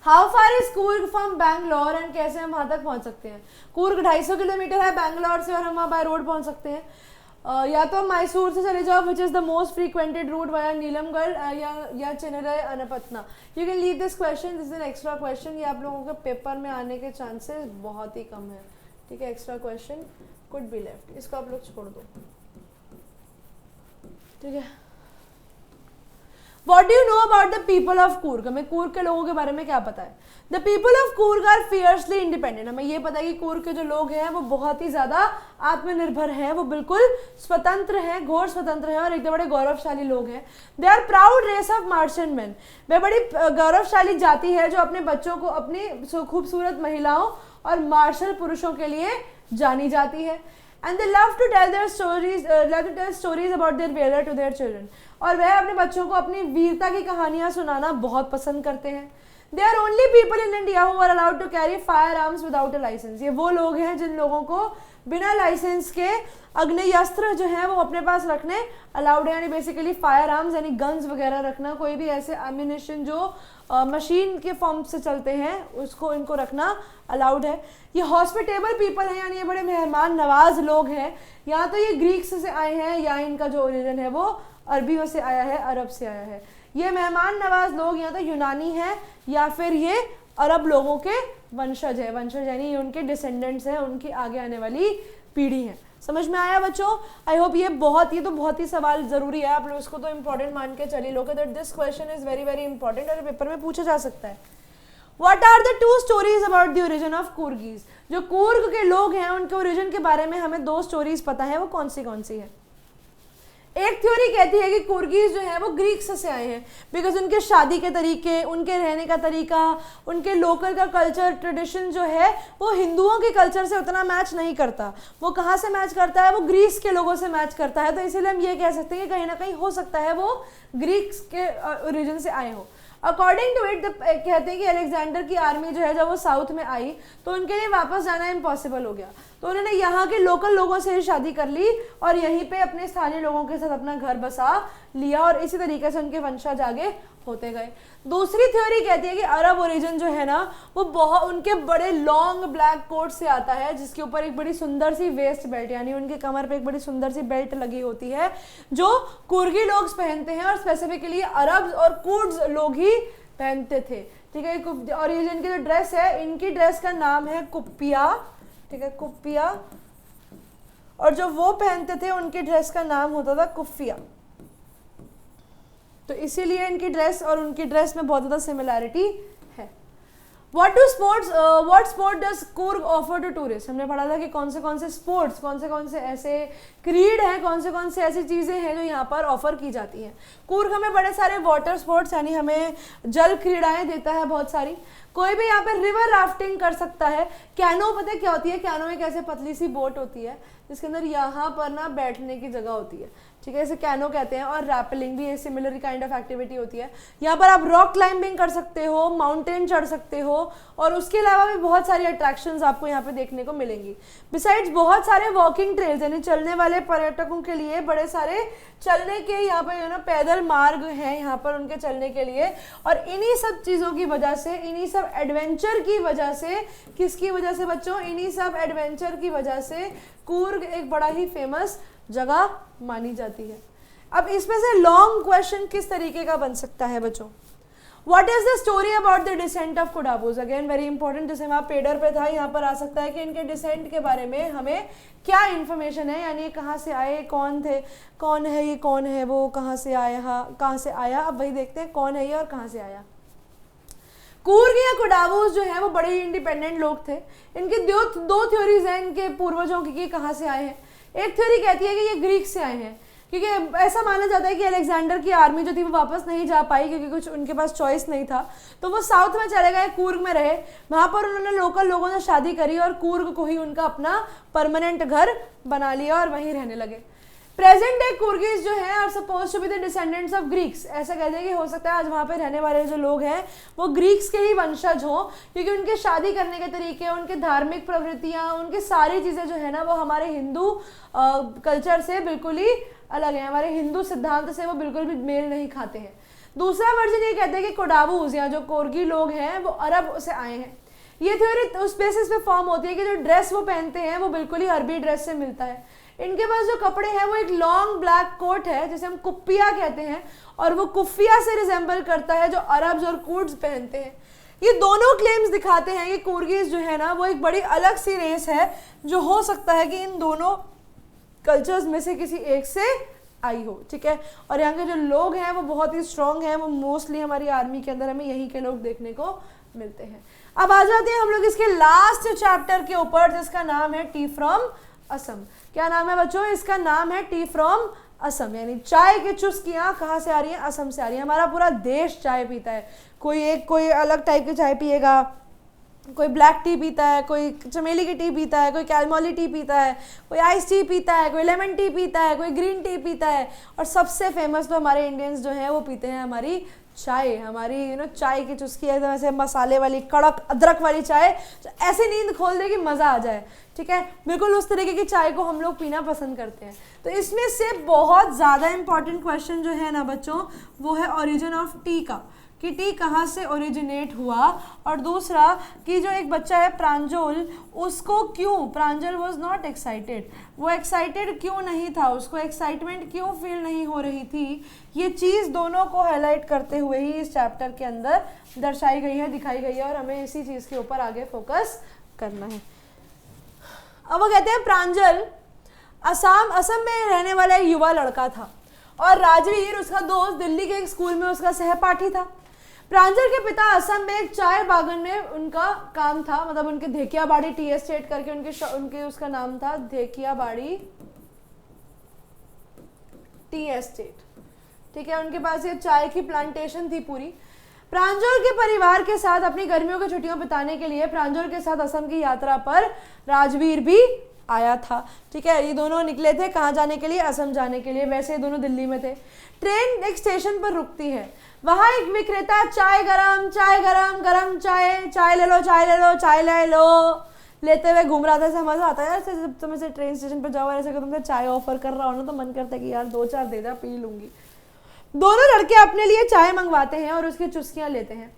How far is Coorg from Bangalore and कैसे हम वहां तक पहुंच सकते हैं? कूर्ग 250 किलोमीटर है बैंगलोर से, और हम वहाँ बाय रोड पहुंच सकते हैं। या तो मैसूर से चले जाओ, which is the most frequented route via नीलमगढ़ या Channapatna. You can leave this question, this is an extra question. ये आप लोगों के पेपर में आने के चांसेस बहुत ही कम है, ठीक है? Extra question could be left, इसको आप लोग छोड़ दो, ठीक है? What do you know about the people of Coorg? हमें कूर्ग के लोगों के बारे में क्या पता है? The people of Coorg are fiercely independent. हमें ये पता है कि कूर्ग के जो लोग हैं वो बहुत ही ज्यादा आत्मनिर्भर हैं, वो बिल्कुल स्वतंत्र हैं, घोर स्वतंत्र हैं, और एकदम बड़े गौरवशाली लोग हैं। They are proud race of merchantmen. वे बड़ी गौरवशाली जाति है जो अपने बच्चों को अपनी खूबसूरत महिलाओं और मार्शल पुरुषों के लिए जानी जाती है। And they love to tell their stories about their valor to their children. और वह अपने बच्चों को अपनी वीरता की कहानियां सुनाना बहुत पसंद करते हैं। They are only people in India who are allowed to carry firearms without a license. ये वो लोग हैं जिन लोगों को बिना लाइसेंस के अग्नेयास्त्र जो है वो अपने पास रखने अलाउड है, यानी बेसिकली फायर आर्म्स यानी गन्स वगैरह रखना, कोई भी ऐसे एम्यूनिशन जो मशीन के फॉर्म से चलते हैं उसको इनको रखना अलाउड है। ये हॉस्पिटेबल पीपल हैं, यानी ये बड़े मेहमान नवाज लोग हैं। या तो ये ग्रीक्स से आए हैं या इनका जो ओरिजिन है वो अरबियों से आया है, अरब से आया है। ये मेहमान नवाज लोग या तो यूनानी हैं या फिर ये अरब लोगों के वंशज है, वंशज यानी ये उनके डिसेंडेंट्स हैं, उनकी आगे आने वाली पीढ़ी है। समझ में आया बच्चों? आई होप ये तो बहुत ही सवाल जरूरी है, आप लोग इसको तो इंपॉर्टेंट मान के चलिए लोगे that this question is very very important और पेपर में पूछा जा सकता है। What are the two stories about the origin of Coorgis? जो कूर्ग के लोग हैं उनके ओरिजिन के बारे में हमें 2 स्टोरीज पता है, वो कौन सी है? एक थ्योरी कहती है कि कुर्गीज जो है वो ग्रीक्स से आए हैं, बिकॉज उनके शादी के तरीके, उनके रहने का तरीका, उनके लोकल का कल्चर ट्रेडिशन जो है वो हिंदुओं के कल्चर से उतना मैच नहीं करता। वो कहाँ से मैच करता है? वो ग्रीस के लोगों से मैच करता है। तो इसीलिए हम ये कह सकते हैं कि कहीं ना कहीं हो सकता है वो ग्रीक्स के ओरिजिन से आए हो। अकॉर्डिंग टू इट कहते हैं कि अलेक्जेंडर की आर्मी जो है जब वो साउथ में आई तो उनके लिए वापस जाना इम्पॉसिबल हो गया, तो उन्होंने यहाँ के लोकल लोगों से ही शादी कर ली और यहीं पे अपने स्थानीय लोगों के साथ अपना घर बसा लिया और इसी तरीके से उनके वंशज आगे होते गए। दूसरी थ्योरी कहती है कि अरब ओरिजिन जो है ना वो बहुत उनके बड़े लॉन्ग ब्लैक कोट से आता है, जिसके ऊपर एक बड़ी सुंदर सी वेस्ट बेल्ट, यानी उनके कमर पे एक बड़ी सुंदर सी बेल्ट लगी होती है जो कुर्गी लोग पहनते हैं और स्पेसिफिकली अरब और कुर्ड्स लोग ही पहनते थे। ठीक है, और ये इनकी जो ड्रेस है, इनकी ड्रेस का नाम है कुप्पिया। ठीक है, कुप्पिया, और जो वो पहनते थे उनकी ड्रेस का नाम होता था कुफ्फिया। तो इसीलिए इनकी ड्रेस और उनकी ड्रेस में बहुत ज़्यादा सिमिलैरिटी है। What sport does Coorg offer to tourist? हमने पढ़ा था कि कौन से स्पोर्ट्स, कौन से ऐसे क्रीड हैं, कौन से ऐसी चीज़ें हैं जो यहाँ पर ऑफर की जाती हैं। कुर्ग हमें बड़े सारे वाटर स्पोर्ट्स यानी हमें जल क्रीड़ाएं देता है बहुत सारी। कोई भी यहाँ पे रिवर राफ्टिंग कर सकता है। कैनो पता है क्या होती है? कैनो एक ऐसे पतली सी बोट होती है जिसके अंदर यहाँ पर ना बैठने की जगह होती है। ठीक है, इसे कैनो कहते हैं। और रैपलिंग भी सिमिलर काइंड ऑफ एक्टिविटी होती है। यहाँ पर आप रॉक क्लाइंबिंग कर सकते हो, माउंटेन चढ़ सकते हो और उसके अलावा भी बहुत सारी अट्रैक्शंस आपको यहाँ पे देखने को मिलेंगी। बिसाइड्स बहुत सारे वॉकिंग ट्रेल्स यानी चलने वाले पर्यटकों के लिए बड़े सारे चलने के यहाँ पे पैदल मार्ग हैं यहाँ पर उनके चलने के लिए। और इन्हीं सब चीज़ों की वजह से, इन्हीं सब एडवेंचर की वजह से, किसकी वजह से बच्चों? इन्हीं सब एडवेंचर की वजह से कुर्ग एक बड़ा ही फेमस जगह मानी जाती है। अब इसमें से लॉन्ग क्वेश्चन किस तरीके का बन सकता है बच्चों? What is the story about the descent of Kudavos? Again very important, जैसे वहाँ पेडर पे था, यहाँ पर आ सकता है कि इनके डिसेंट के बारे में हमें क्या इन्फॉर्मेशन है, यानी कहाँ से आए, कौन थे, कौन है ये, कौन है वो, कहाँ से आया। अब वही देखते हैं कौन है ये और कहाँ से आया। कुर्ग या कुडावोस जो है वो बड़े ही इंडिपेंडेंट लोग थे। इनकी दो थ्योरीज हैं इनके पूर्वजों की कि कहाँ से आए हैं। एक थ्योरी कहती है कि ये ग्रीक से आए हैं, क्योंकि ऐसा माना जाता है कि अलेक्जेंडर की आर्मी जो थी वो वापस नहीं जा पाई क्योंकि कुछ उनके पास चॉइस नहीं था, तो वो साउथ में चले गए, कुर्ग में रहे। वहाँ पर उन्होंने लोकल लोगों से शादी करी और कुर्ग को ही उनका अपना परमानेंट घर बना लिया और वहीं रहने लगे। प्रेजेंट डे कुर्गीज जो है are suppose to be the descendants of Greeks. ऐसा कहते हैं कि हो सकता है आज वहाँ पे रहने वाले जो लोग हैं वो ग्रीक्स के ही वंशज हों, क्योंकि उनके शादी करने के तरीके, उनके धार्मिक प्रवृत्तियाँ, उनकी सारी चीज़ें जो है ना वो हमारे हिंदू कल्चर से बिल्कुल ही अलग है, हमारे हिंदू सिद्धांत से वो बिल्कुल भी मेल नहीं खाते हैं। दूसरा वर्जन ये कहते हैं कि कुडावोस या जो कुर्गी लोग हैं वो अरब से आए हैं। ये थ्योरी उस बेसिस पे फॉर्म होती है कि जो ड्रेस वो पहनते हैं वो बिल्कुल ही अरबी ड्रेस से मिलता है। इनके पास जो कपड़े हैं वो एक लॉन्ग ब्लैक कोट है जिसे हम कुप्पिया कहते हैं और वो कुफ्फिया से रिजेंबल करता है जो अरब्स और कुर्ड्स पहनते हैं। ये दोनों क्लेम्स दिखाते हैं कि कुर्गीज जो है ना वो एक बड़ी अलग सी रेस है जो हो सकता है कि इन दोनों कल्चर्स में से किसी एक से आई हो। ठीक है, और यहाँ के जो लोग हैं वो बहुत ही स्ट्रॉन्ग हैं, वो मोस्टली हमारी आर्मी के अंदर हमें यहीं के लोग देखने को मिलते हैं। अब आ जाते हैं हम लोग इसके लास्ट चैप्टर के ऊपर जिसका नाम है टी फ्रॉम असम। क्या नाम है बच्चों? इसका नाम है टी फ्रॉम असम, यानी चाय की चुस्कियाँ कहाँ से आ रही हैं? असम से आ रही है। हमारा पूरा देश चाय पीता है, कोई अलग टाइप की चाय पिएगा, कोई ब्लैक टी पीता है, कोई चमेली की टी पीता है, कोई कैलमोली टी पीता है, कोई आइस टी पीता है, कोई लेमन टी पीता है, कोई ग्रीन टी पीता है, और सबसे फेमस तो हमारे इंडियंस जो हैं वो पीते हैं हमारी चाय। हमारी चाय की चुस्की एकदम ऐसे मसाले वाली, कड़क अदरक वाली चाय, ऐसे नींद खोल दे कि मज़ा आ जाए। ठीक है, बिल्कुल उस तरीके की चाय को हम लोग पीना पसंद करते हैं। तो इसमें से बहुत ज़्यादा इंपॉर्टेंट क्वेश्चन जो है ना बच्चों वो है ओरिजिन ऑफ टी का, कि टी कहाँ से ओरिजिनेट हुआ। और दूसरा कि जो एक बच्चा है प्रांजल, उसको क्यों, प्रांजल वॉज नॉट एक्साइटेड, वो एक्साइटेड क्यों नहीं था, उसको एक्साइटमेंट क्यों फील नहीं हो रही थी। ये चीज़ दोनों को हाईलाइट करते हुए ही इस चैप्टर के अंदर दर्शाई गई है, दिखाई गई है, और हमें इसी चीज़ के ऊपर आगे फोकस करना है। अब वो कहते हैं प्रांजल असम में रहने वाला एक युवा लड़का था और राजवीर उसका दोस्त दिल्ली के एक स्कूल में उसका सहपाठी था। प्रांजल के पिता असम में एक चाय बागान में उनका काम था, मतलब उनके धेकियाबाड़ी टी एस्टेट करके उनके उसका नाम था, धेकियाबाड़ी टी एस्टेट, ठीक है, उनके पास ये चाय की प्लांटेशन थी पूरी। प्रांजल के परिवार के साथ अपनी गर्मियों की छुट्टियां बिताने के लिए प्रांजल के साथ असम की यात्रा पर राजवीर भी आया था, ठीक है। ये दोनों निकले थे कहाँ जाने के लिए, असम जाने के लिए। वैसे ये दोनों दिल्ली में थे। ट्रेन एक स्टेशन पर रुकती है, वहाँ एक विक्रेता चाय गरम गरम चाय, चाय ले लो चाय ले लो चाय ले लो लेते हुए घूम रहा था। ऐसा मजा आता है यार, जब तुम ऐसे ट्रेन स्टेशन पर जाओ और ऐसे तुमसे चाय ऑफर कर रहा हो ना, तो मन करता है कि यार 2-4 दे दे, पी लूंगी। दोनों लड़के अपने लिए चाय मंगवाते हैं और उसकी चुस्कियां लेते हैं।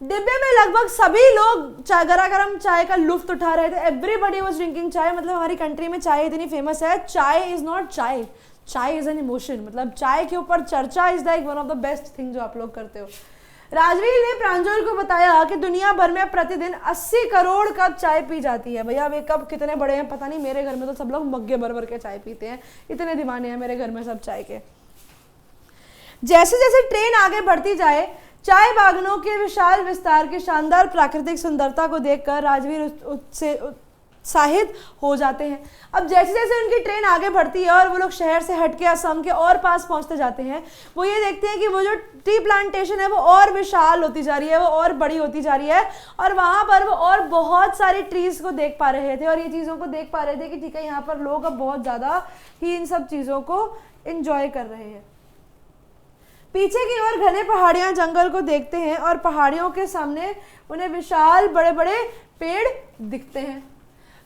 डिब्बे में लगभग सभी लोग गरम चाय का लुफ्त उठा रहे थे। एवरीबडी वाज ड्रिंकिंग चाय। मतलब हमारी कंट्री में चाय इतनी फेमस है। चाय इज नॉट चाय, चाय इज एन इमोशन। मतलब चाय के ऊपर चर्चा is like one of the best thing जो आप लोग करते हो। राजवीर ने प्रांजल को बताया कि दुनिया भर में प्रतिदिन 80 करोड़ कप चाय पी जाती है। भैया वे कप कितने बड़े हैं पता नहीं, मेरे घर में तो सब लोग मग्गे भर भर के चाय पीते हैं, इतने दीवाने हैं मेरे घर में सब चाय के। जैसे जैसे ट्रेन आगे बढ़ती जाए, चाय बागानों के विशाल विस्तार की शानदार प्राकृतिक सुंदरता को देखकर राजवीर उससे उत्साहित हो जाते हैं। अब जैसे जैसे उनकी ट्रेन आगे बढ़ती है और वो लोग शहर से हटके असम के और पास पहुंचते जाते हैं, वो ये देखते हैं कि वो जो टी प्लांटेशन है वो और विशाल होती जा रही है, वो और बड़ी होती जा रही है। और वहाँ पर वो और बहुत सारी ट्रीज को देख पा रहे थे और ये चीज़ों को देख पा रहे थे कि ठीक है, यहाँ पर लोग अब बहुत ज़्यादा ही इन सब चीज़ों को इंजॉय कर रहे हैं। पीछे की ओर घने पहाड़ियां जंगल को देखते हैं और पहाड़ियों के सामने उन्हें विशाल बड़े बड़े पेड़ दिखते हैं।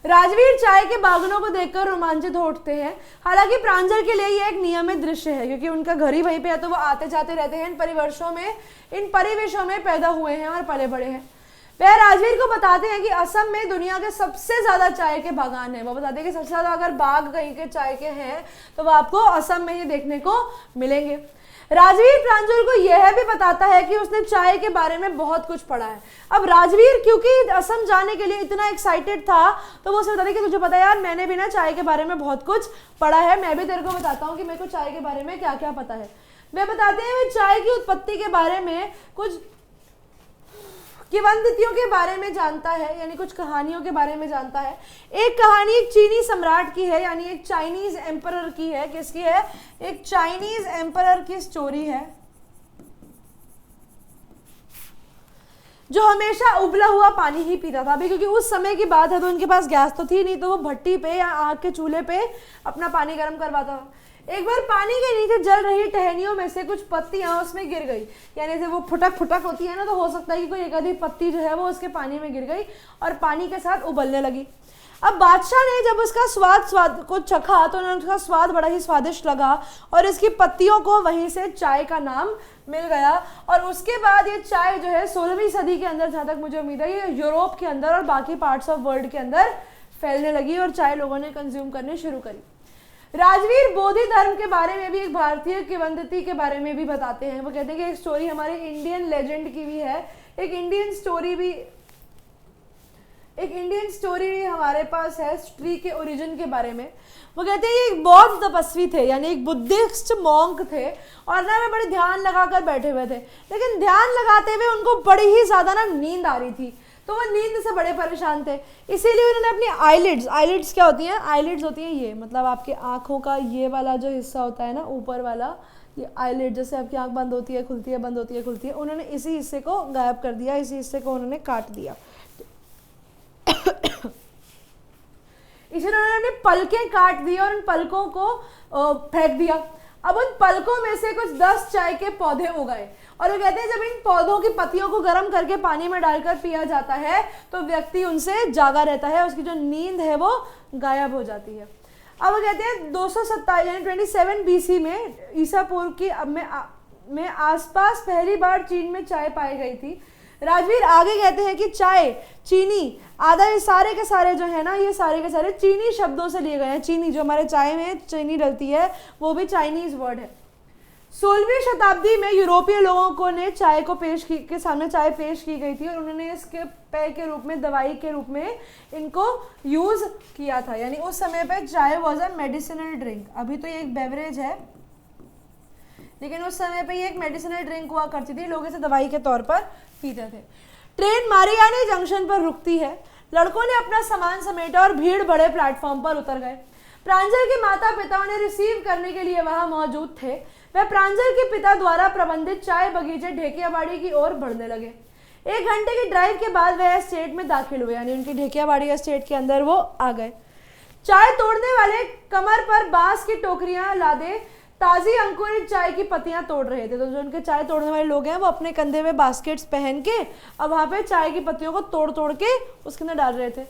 राजवीर चाय के बागानों को देखकर रोमांचित हो उठते हैं। हालांकि प्रांजल के लिए यह एक नियमित दृश्य है, क्योंकि उनका घर ही वहीं पे है, तो वो आते जाते रहते हैं। इन परिवेशों में पैदा हुए हैं और पले बड़े हैं। वह राजवीर को बताते हैं कि असम में दुनिया के सबसे ज्यादा चाय के बागान हैं। वो बताते हैं कि सबसे ज्यादा अगर बाग कहीं के चाय के हैं तो वो आपको असम में ही देखने को मिलेंगे। राजवीर प्रांजल को यह भी बताता है कि उसने चाय के बारे में बहुत कुछ पढ़ा है। अब राजवीर क्योंकि असम जाने के लिए इतना एक्साइटेड था, तो वो उसे बताता है कि तुझे पता है यार, मैंने भी ना चाय के बारे में बहुत कुछ पढ़ा है, मैं भी तेरे को बताता हूँ कि मेरे को चाय के बारे में क्या क्या पता है। वे बताते हैं वे चाय की उत्पत्ति के बारे में कुछ किंवदंतियों के बारे में जानता है, यानी कुछ कहानियों के बारे में जानता है। एक कहानी एक चीनी सम्राट की है, यानी एक चाइनीज एम्परर की है। किसकी है? एक चाइनीज एम्परर की स्टोरी है, जो हमेशा उबला हुआ पानी ही पीता था। अभी क्योंकि उस समय की बात है तो उनके पास गैस तो थी नहीं, तो वो भट्टी पे या आग के चूल्हे पे अपना पानी गर्म करवाता था। एक बार पानी के नीचे जल रही टहनियों में से कुछ पत्तियां उसमें गिर गई, यानी से वो फुटक फुटक होती है ना, तो हो सकता है कि कोई एक आधी पत्ती जो है वो उसके पानी में गिर गई और पानी के साथ उबलने लगी। अब बादशाह ने जब उसका स्वाद को चखा तो उन्हें उसका स्वाद बड़ा ही स्वादिष्ट लगा और इसकी पत्तियों को वहीं से चाय का नाम मिल गया। और उसके बाद ये चाय जो है 16वीं सदी के अंदर, जहाँ तक मुझे उम्मीद है, ये यूरोप के अंदर और बाकी पार्ट्स ऑफ वर्ल्ड के अंदर फैलने लगी और चाय लोगों ने कंज्यूम करनी शुरू करी। राजवीर बोधि धर्म के बारे में भी, एक भारतीय किंवदंती के बारे में भी बताते हैं। वो कहते हैं कि एक स्टोरी हमारे इंडियन लेजेंड की भी है, एक इंडियन स्टोरी भी हमारे पास है ट्री के ओरिजिन के बारे में। वो कहते हैं एक बौद्ध तपस्वी थे, यानी एक बुद्धिस्ट मॉन्क थे और ना वे बड़े ध्यान लगाकर बैठे हुए थे, लेकिन ध्यान लगाते हुए उनको बड़ी ही ज्यादा ना नींद आ रही थी, तो वो नींद से बड़े परेशान थे। इसीलिए उन्होंने अपनी आईलिड्स क्या होती हैं? आईलिड्स होती हैं ये, मतलब आपके आंखों का ये वाला जो हिस्सा होता है ना, ऊपर वाला, ये आईलिड, जैसे आपकी आंख बंद होती है खुलती है, बंद होती है खुलती है, उन्होंने इसी हिस्से को गायब कर दिया, इसी हिस्से को उन्होंने काट दिया। इसलिए उन्होंने अपने पलकें काट दी और उन पलकों को फेंक दिया। अब उन पलकों में से कुछ 10 चाय के पौधे उगाए और वो कहते हैं जब इन पौधों की पत्तियों को गर्म करके पानी में डालकर पिया जाता है तो व्यक्ति उनसे जागा रहता है, उसकी जो नींद है वो गायब हो जाती है। अब वो कहते हैं 227 यानी 27 BC में ईसा पूर्व की में आसपास पहली बार चीन में चाय पाई गई थी। राजवीर आगे कहते हैं कि चाय, चीनी, आधा ये सारे के सारे जो है ना, ये सारे के सारे चीनी शब्दों से लिए गए हैं। चीनी जो हमारे चाय में चीनी डलती है वो भी चाइनीज वर्ड है। 16वीं शताब्दी में यूरोपीय लोगों को ने चाय को के सामने चाय पेश की गई थी और उन्होंने इसके पेय के रूप में, दवाई के रूप में इनको यूज किया था। यानी उस समय पे चाय वॉज अ मेडिसिनल ड्रिंक। अभी तो ये एक बेवरेज है, लेकिन उस समय पे ये एक मेडिसिनल ड्रिंक हुआ करती थी, लोग इसे दवाई के तौर पर पीते थे। ट्रेन मारियानी जंक्शन पर रुकती है। लड़कों ने अपना सामान समेटा और भीड़ बड़े प्लेटफॉर्म पर उतर गए। प्रांजल के माता पिता उन्हें रिसीव करने के लिए वहां मौजूद थे। वह प्रांजल के पिता द्वारा प्रबंधित चाय बगीचे ढेकियाबाड़ी की ओर बढ़ने लगे। 1 घंटे की ड्राइव के बाद वह एस्टेट में दाखिल हुए, यानी उनकी ढेकियाबाड़ी एस्टेट के अंदर वो आ गए। चाय तोड़ने वाले कमर पर बांस की टोकरियां लादे ताजी अंकुरित चाय की पत्तियां तोड़ रहे थे। तो जो उनके चाय तोड़ने वाले लोग हैं वो अपने कंधे में बास्केट्स पहन के अब वहां पे चाय की पत्तियों को तोड़ तोड़ के उसके अंदर डाल रहे थे।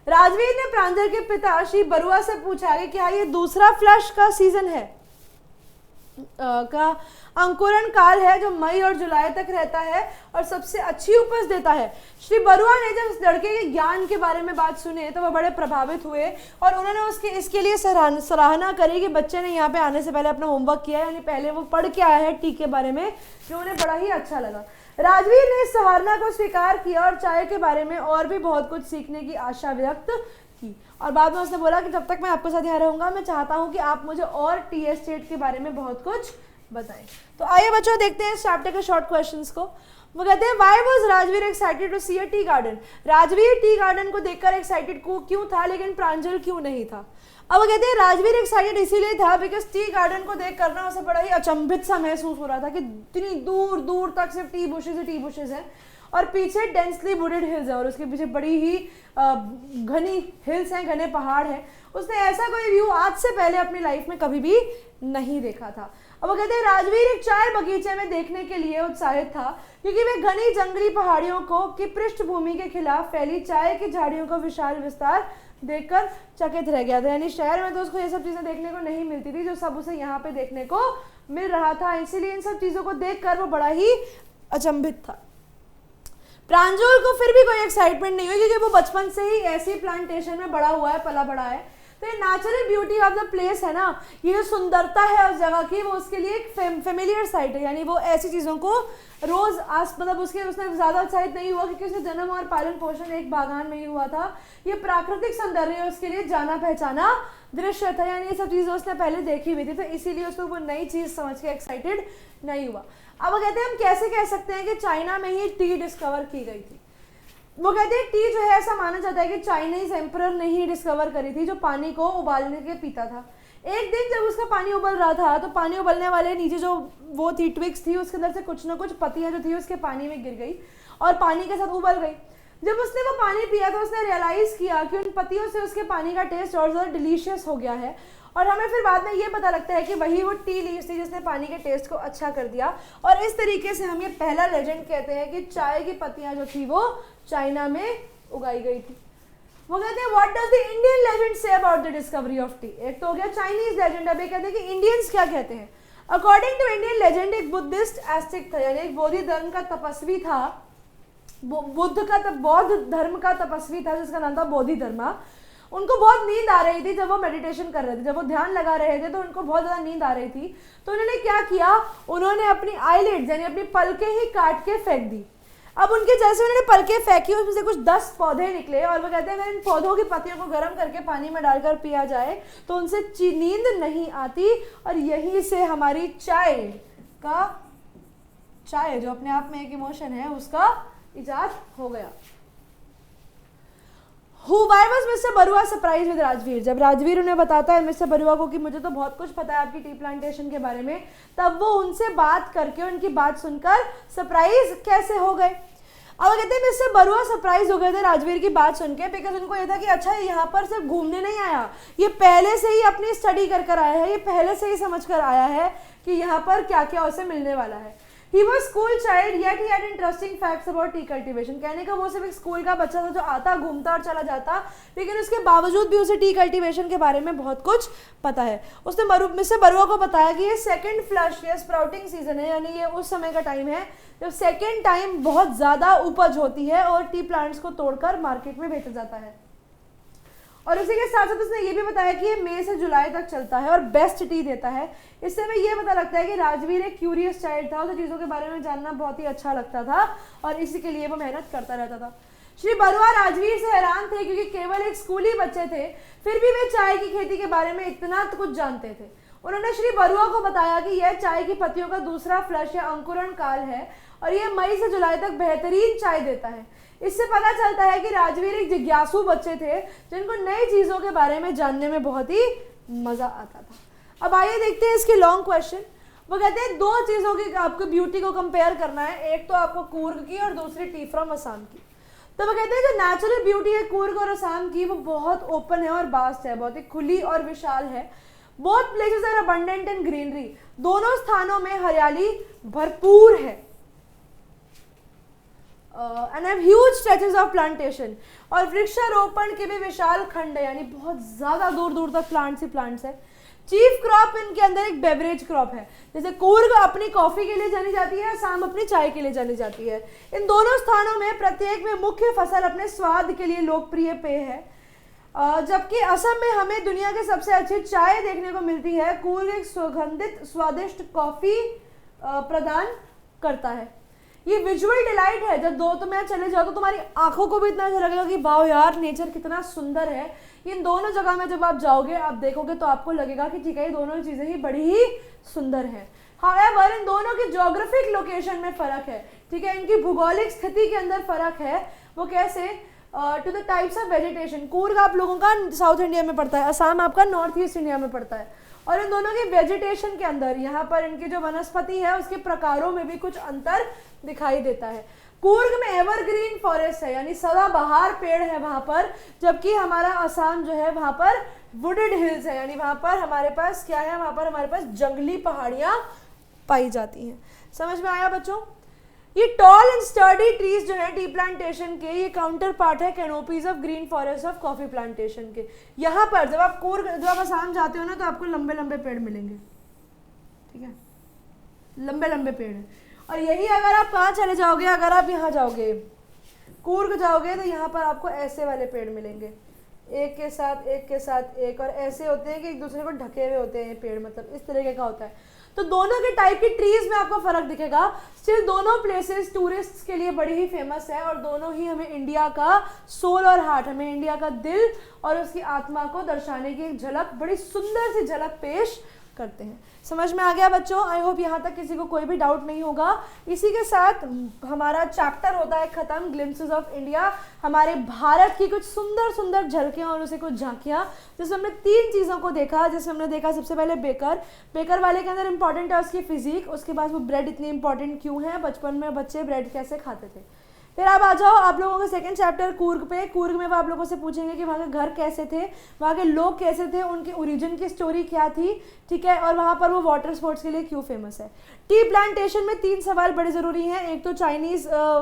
राजवीर ने प्रांजल के पिता श्री बरुआ से पूछा कि क्या ये दूसरा फ्लश का सीजन है, का अंकुरण काल है जो मई और जुलाई तक रहता है और सबसे अच्छी उपज देता है। श्री बरुआ ने जब इस लड़के के ज्ञान के बारे में बात सुने तो वह बड़े प्रभावित हुए और उन्होंने इसके लिए सराहना करी कि बच्चे ने यहाँ पे आने से पहले अपना होमवर्क किया, यानी पहले वो पढ़ के आया है टी के बारे में, जो उन्हें बड़ा ही अच्छा लगा। राजवीर ने इस सराहना को स्वीकार किया और चाय के बारे में और भी बहुत कुछ सीखने की आशा व्यक्त की। और बाद में उसने बोला कि जब तक मैं आपके साथ यहाँ रहूंगा मैं चाहता हूँ कि आप मुझे और टी एस्टेट के बारे में बहुत कुछ बताएं। तो आइए बच्चों देखते हैं इस चैप्टर के शॉर्ट क्वेश्चंस को। वो कहते हैं why was Rajveer excited to see a tea garden. Rajveer tea garden को देखकर एक्साइटेड क्यों था लेकिन प्रांजल क्यों नहीं था। अब वो कहते हैं राजवीर एक्साइटेड इसीलिए था बिकॉज टी गार्डन को देख कर ना उसे बड़ा ही अचंभित सा महसूस हो रहा था कि इतनी दूर दूर तक सिर्फ टी बुशेज है और पीछे डेंसली वुडेड हिल्स है और उसके पीछे बड़ी ही घनी हिल्स हैं, घने पहाड़ हैं। उसने ऐसा कोई व्यू आज से पहले अपनी लाइफ में कभी भी नहीं देखा था। अब वो कहते हैं राजवीर एक चाय बगीचे में देखने के लिए उत्साहित था क्योंकि वे घनी जंगली पहाड़ियों की पृष्ठभूमि के खिलाफ फैली चाय की झाड़ियों का विशाल विस्तार देखकर चकित रह गया था। यानी शहर में तो उसको ये सब चीजें देखने को नहीं मिलती थी जो सब उसे यहाँ पे देखने को मिल रहा था, इसीलिए इन सब चीजों को देखकर वो बड़ा ही अचंभित था। प्रांजल को फिर भी कोई एक्साइटमेंट नहीं हुई क्योंकि वो बचपन से ही ऐसी प्लांटेशन में बड़ा हुआ है, पला बड़ा है। तो ये natural beauty of the place है ना, ये जो सुंदरता है उस जगह की, वो उसके लिए एक फेमिलियर साइट है, यानी वो ऐसी चीज़ों को रोज मतलब उसने ज़्यादा उत्साहित नहीं हुआ क्योंकि उसका जन्म और पालन पोषण एक बागान में ही हुआ था। ये प्राकृतिक सौंदर्य उसके लिए जाना पहचाना दृश्य था, यानी ये सब चीज़ें उसने पहले देखी हुई थी, तो इसीलिए उसको वो नई चीज़ समझ के एक्साइटेड नहीं हुआ। अब वो कहते हैं हम कैसे कह सकते हैं कि चाइना में ही टी डिस्कवर की गई थी। वो कहते हैं टी जो है ऐसा माना जाता है कि चाइनीज एम्परर ने ही डिस्कवर करी थी जो पानी को उबालने के पीता था। एक दिन जब उसका पानी उबल रहा था तो पानी उबलने वाले नीचे जो वो थी ट्विक्स थी उसके अंदर से कुछ ना कुछ पत्तियां जो थी उसके पानी में गिर गई और पानी के साथ उबल गई। जब उसने वो पानी पिया तो उसने रियलाइज किया कि उन पत्तियों से उसके पानी का टेस्ट और ज़्यादा डिलीशियस हो गया है और हमें फिर बाद में ये पता लगता है कि वही वो टी लीव्स थी जिसने पानी के टेस्ट को अच्छा कर दिया और इस तरीके से हम ये पहला लेजेंड कहते हैं कि चाय की पत्तियां जो थी वो चाइना में उगाई गई थी। वो कहते हैं what does the Indian legend say about the discovery of T. एक तो हो गया चाइनीज लेजेंड, अब ये कहते हैं कि इंडियंस क्या कहते हैं। अकॉर्डिंग टू इंडियन लेजेंड एक बुद्धिस्ट एस्टिक था, यानी एक बौद्ध धर्म का तपस्वी था, बौद्ध धर्म का तपस्वी था जिसका नाम था बोधि धर्मा। उनको बहुत नींद आ रही थी जब वो मेडिटेशन कर रहे थे, जब वो ध्यान लगा रहे थे तो उनको बहुत ज़्यादा नींद आ रही थी। तो उन्होंने क्या किया, उन्होंने अपनी आईलिड्स यानी अपनी पलकें ही काट के फेंक दी। अब उनके जैसे उन्होंने पलकें फेंकी उसमें से कुछ 10 पौधे निकले और वो कहते हैं अगर इन पौधों की पत्तियों को गर्म करके पानी में डालकर पिया जाए तो उनसे नींद नहीं आती और यहीं से हमारी चाय जो अपने आप में एक इमोशन है उसका इजाद हो गया। Why was mister Barua surprise with Rajveer. जब राजवीर उन्हें बताता है मिस्टर बरुआ को कि मुझे तो बहुत कुछ पता है आपकी टी प्लांटेशन के बारे में, तब वो उनसे बात करके उनकी बात सुनकर सरप्राइज कैसे हो गए। अब कहते हैं मिस्टर बरुआ सरप्राइज हो गए थे राजवीर की बात सुन के, बिकॉज उनको ये था कि अच्छा यहाँ पर सिर्फ घूमने नहीं आया, ये पहले से ही अपनी स्टडी कर आया है, ये पहले से ही समझ कर आया है कि यहाँ पर क्या क्या उसे मिलने वाला है। He was school child yet he had interesting facts about tea cultivation। कहने का वो सिर्फ एक स्कूल का बच्चा था जो आता घूमता और चला जाता, लेकिन उसके बावजूद भी उसे टी कल्टीवेशन के बारे में बहुत कुछ पता है। उसने मिस्टर बरुआ को बताया कि ये सेकंड फ्लश या स्प्राउटिंग सीजन है, यानी ये उस समय का टाइम है जब सेकंड टाइम बहुत ज़्यादा उपज होती है और टी प्लांट्स को तोड़कर मार्केट में बेचा जाता है। और उसी के साथ साथ उसने ये भी बताया कि ये मई से जुलाई तक चलता है और बेस्ट टी देता है। इससे हमें ये पता लगता है कि राजवीर एक क्यूरियस चाइल्ड था, उसे चीज़ों के बारे में जानना बहुत ही अच्छा लगता था और इसी के लिए वो मेहनत करता रहता था। श्री बरुआ राजवीर से हैरान थे क्योंकि केवल एक स्कूली बच्चे थे, फिर भी वे चाय की खेती के बारे में इतना कुछ जानते थे। उन्होंने श्री बरुआ को बताया कि यह चाय की पत्तियों का दूसरा फ्लश या अंकुरण काल है और यह मई से जुलाई तक बेहतरीन चाय देता है। इससे पता चलता है कि राजवीर एक जिज्ञासु बच्चे थे जिनको नई चीज़ों के बारे में जानने में बहुत ही मज़ा आता था। अब आइए देखते हैं इसके लॉन्ग क्वेश्चन। वो कहते हैं 2 चीज़ों की आपको ब्यूटी को कंपेयर करना है, एक तो आपको कूर्ग की और दूसरी टी फ्रॉम असम की। तो वो कहते हैं जो नेचुरल ब्यूटी है कूर्ग और असम की वो बहुत ओपन है और वास्ट है, बहुत ही खुली और विशाल है। Both places are abundant in greenery, दोनों स्थानों में हरियाली भरपूर है। And have huge stretches of plantation, और वृक्षारोपण के भी विशाल खंड है, यानी बहुत ज़्यादा दूर दूर तक प्लांट्स ही प्लांट्स है। चीफ क्रॉप इनके अंदर एक बेवरेज क्रॉप है, जैसे कूर्ग अपनी कॉफी के लिए जानी जाती है, असम अपनी चाय के लिए जानी जाती है। इन दोनों स्थानों में प्रत्येक में मुख्य फसल अपने स्वाद के लिए लोकप्रिय पेय है। जबकि असम में हमें दुनिया के सबसे अच्छी चाय देखने को मिलती है, कूर्ग एक सुगंधित स्वादिष्ट कॉफी प्रदान करता है। ये विजुअल डिलाइट है, जब दो तुम्हें चले जाओ तो तुम्हारी आंखों को भी इतना अच्छा लगेगा कि वाओ यार नेचर कितना सुंदर है। इन दोनों जगह में जब आप जाओगे आप देखोगे तो आपको लगेगा कि ठीक है ये दोनों चीजें ही बड़ी ही सुंदर है। हाउएवर इन दोनों की ज्योग्राफिक लोकेशन में फर्क है, ठीक है, इनकी भूगोलिक स्थिति के अंदर फर्क है। वो कैसे? To the types of vegetation, Coorg आप लोगों का साउथ इंडिया में पड़ता है, असम आपका नॉर्थ ईस्ट इंडिया में पड़ता है। और इन दोनों के वेजिटेशन के अंदर यहाँ पर इनकी जो वनस्पति है उसके प्रकारों में भी कुछ अंतर दिखाई देता है। कूर्ग में एवरग्रीन फॉरेस्ट है, यानी सदाबहार पेड़ है वहां पर, जबकि हमारा असम जो है वहां पर वुडेड हिल्स है, यानी वहां पर हमारे पास क्या है, वहां पर हमारे पास जंगली पहाड़ियां पाई जाती हैं। समझ में आया बच्चों? ये टॉल एंड स्टर्डी ट्रीज जो है टी प्लांटेशन के, ये काउंटर पार्ट है canopies of green forest of coffee plantation के। यहाँ पर जब आप असम जाते हो ना तो आपको लंबे लंबे पेड़ मिलेंगे, ठीक है, लंबे लंबे पेड़ है। और यही अगर आप कहाँ चले जाओगे, अगर आप यहाँ जाओगे कूर्ग जाओगे तो यहाँ पर आपको ऐसे वाले पेड़ मिलेंगे, एक के साथ एक, और ऐसे होते हैं कि एक दूसरे को ढके हुए होते हैं पेड़, मतलब इस तरीके का होता है। तो दोनों के टाइप की ट्रीज में आपको फर्क दिखेगा। स्टिल दोनों प्लेसेस टूरिस्ट्स के लिए बड़ी ही फेमस है, और दोनों ही हमें इंडिया का सोल और हार्ट, हमें इंडिया का दिल और उसकी आत्मा को दर्शाने की एक झलक, बड़ी सुंदर सी झलक पेश करते हैं। समझ में आ गया बच्चों? आई होप यहाँ तक किसी को कोई भी डाउट नहीं होगा। इसी के साथ हमारा चैप्टर होता है खत्म, ग्लिम्पसेस ऑफ इंडिया, हमारे भारत की कुछ सुंदर सुंदर झलकियाँ और उसे कुछ झांकियाँ, जिसमें हमने 3 चीज़ों को देखा। जिसमें हमने देखा सबसे पहले बेकर वाले के अंदर इंपॉर्टेंट है उसकी फिजिक, उसके बाद वो ब्रेड इतनी इंपॉर्टेंट क्यों है, बचपन में बच्चे ब्रेड कैसे खाते थे। फिर अब आ जाओ आप लोगों का सेकंड चैप्टर कूर्ग पे। कूर्ग में वो आप लोगों से पूछेंगे कि वहाँ के घर कैसे थे, वहाँ के लोग कैसे थे, उनकी ओरिजिन की स्टोरी क्या थी, ठीक है, और वहाँ पर वो वाटर स्पोर्ट्स के लिए क्यों फेमस है। टी प्लांटेशन में 3 सवाल बड़े ज़रूरी हैं। एक तो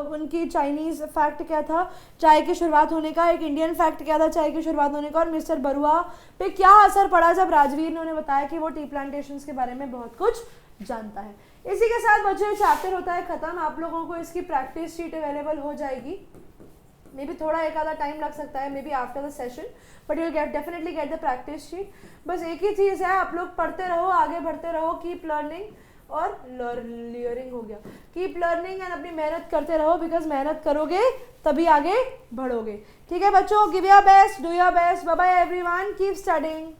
उनकी चाइनीज़ फैक्ट क्या था चाय की शुरुआत होने का, एक इंडियन फैक्ट क्या था चाय की शुरुआत होने का, और मिस्टर बरुआ पे क्या असर पड़ा जब राजवीर ने उन्हें बताया कि वो टी प्लांटेशन के बारे में बहुत कुछ जानता है। इसी के साथ बच्चों चैप्टर होता है खत्म। आप लोगों को इसकी प्रैक्टिस शीट अवेलेबल हो जाएगी, मे बी थोड़ा एक आधा टाइम लग सकता है, may be after the session, but you definitely get the practice sheet. बस एक ही चीज़ है, आप लोग पढ़ते रहो, आगे बढ़ते रहो, कीप लर्निंग, और लियरिंग हो गया, कीप लर्निंग एंड अपनी मेहनत करते रहो, बिकॉज मेहनत करोगे तभी आगे बढ़ोगे। ठीक है बच्चों, give your best, do your best, bye bye everyone, keep studying.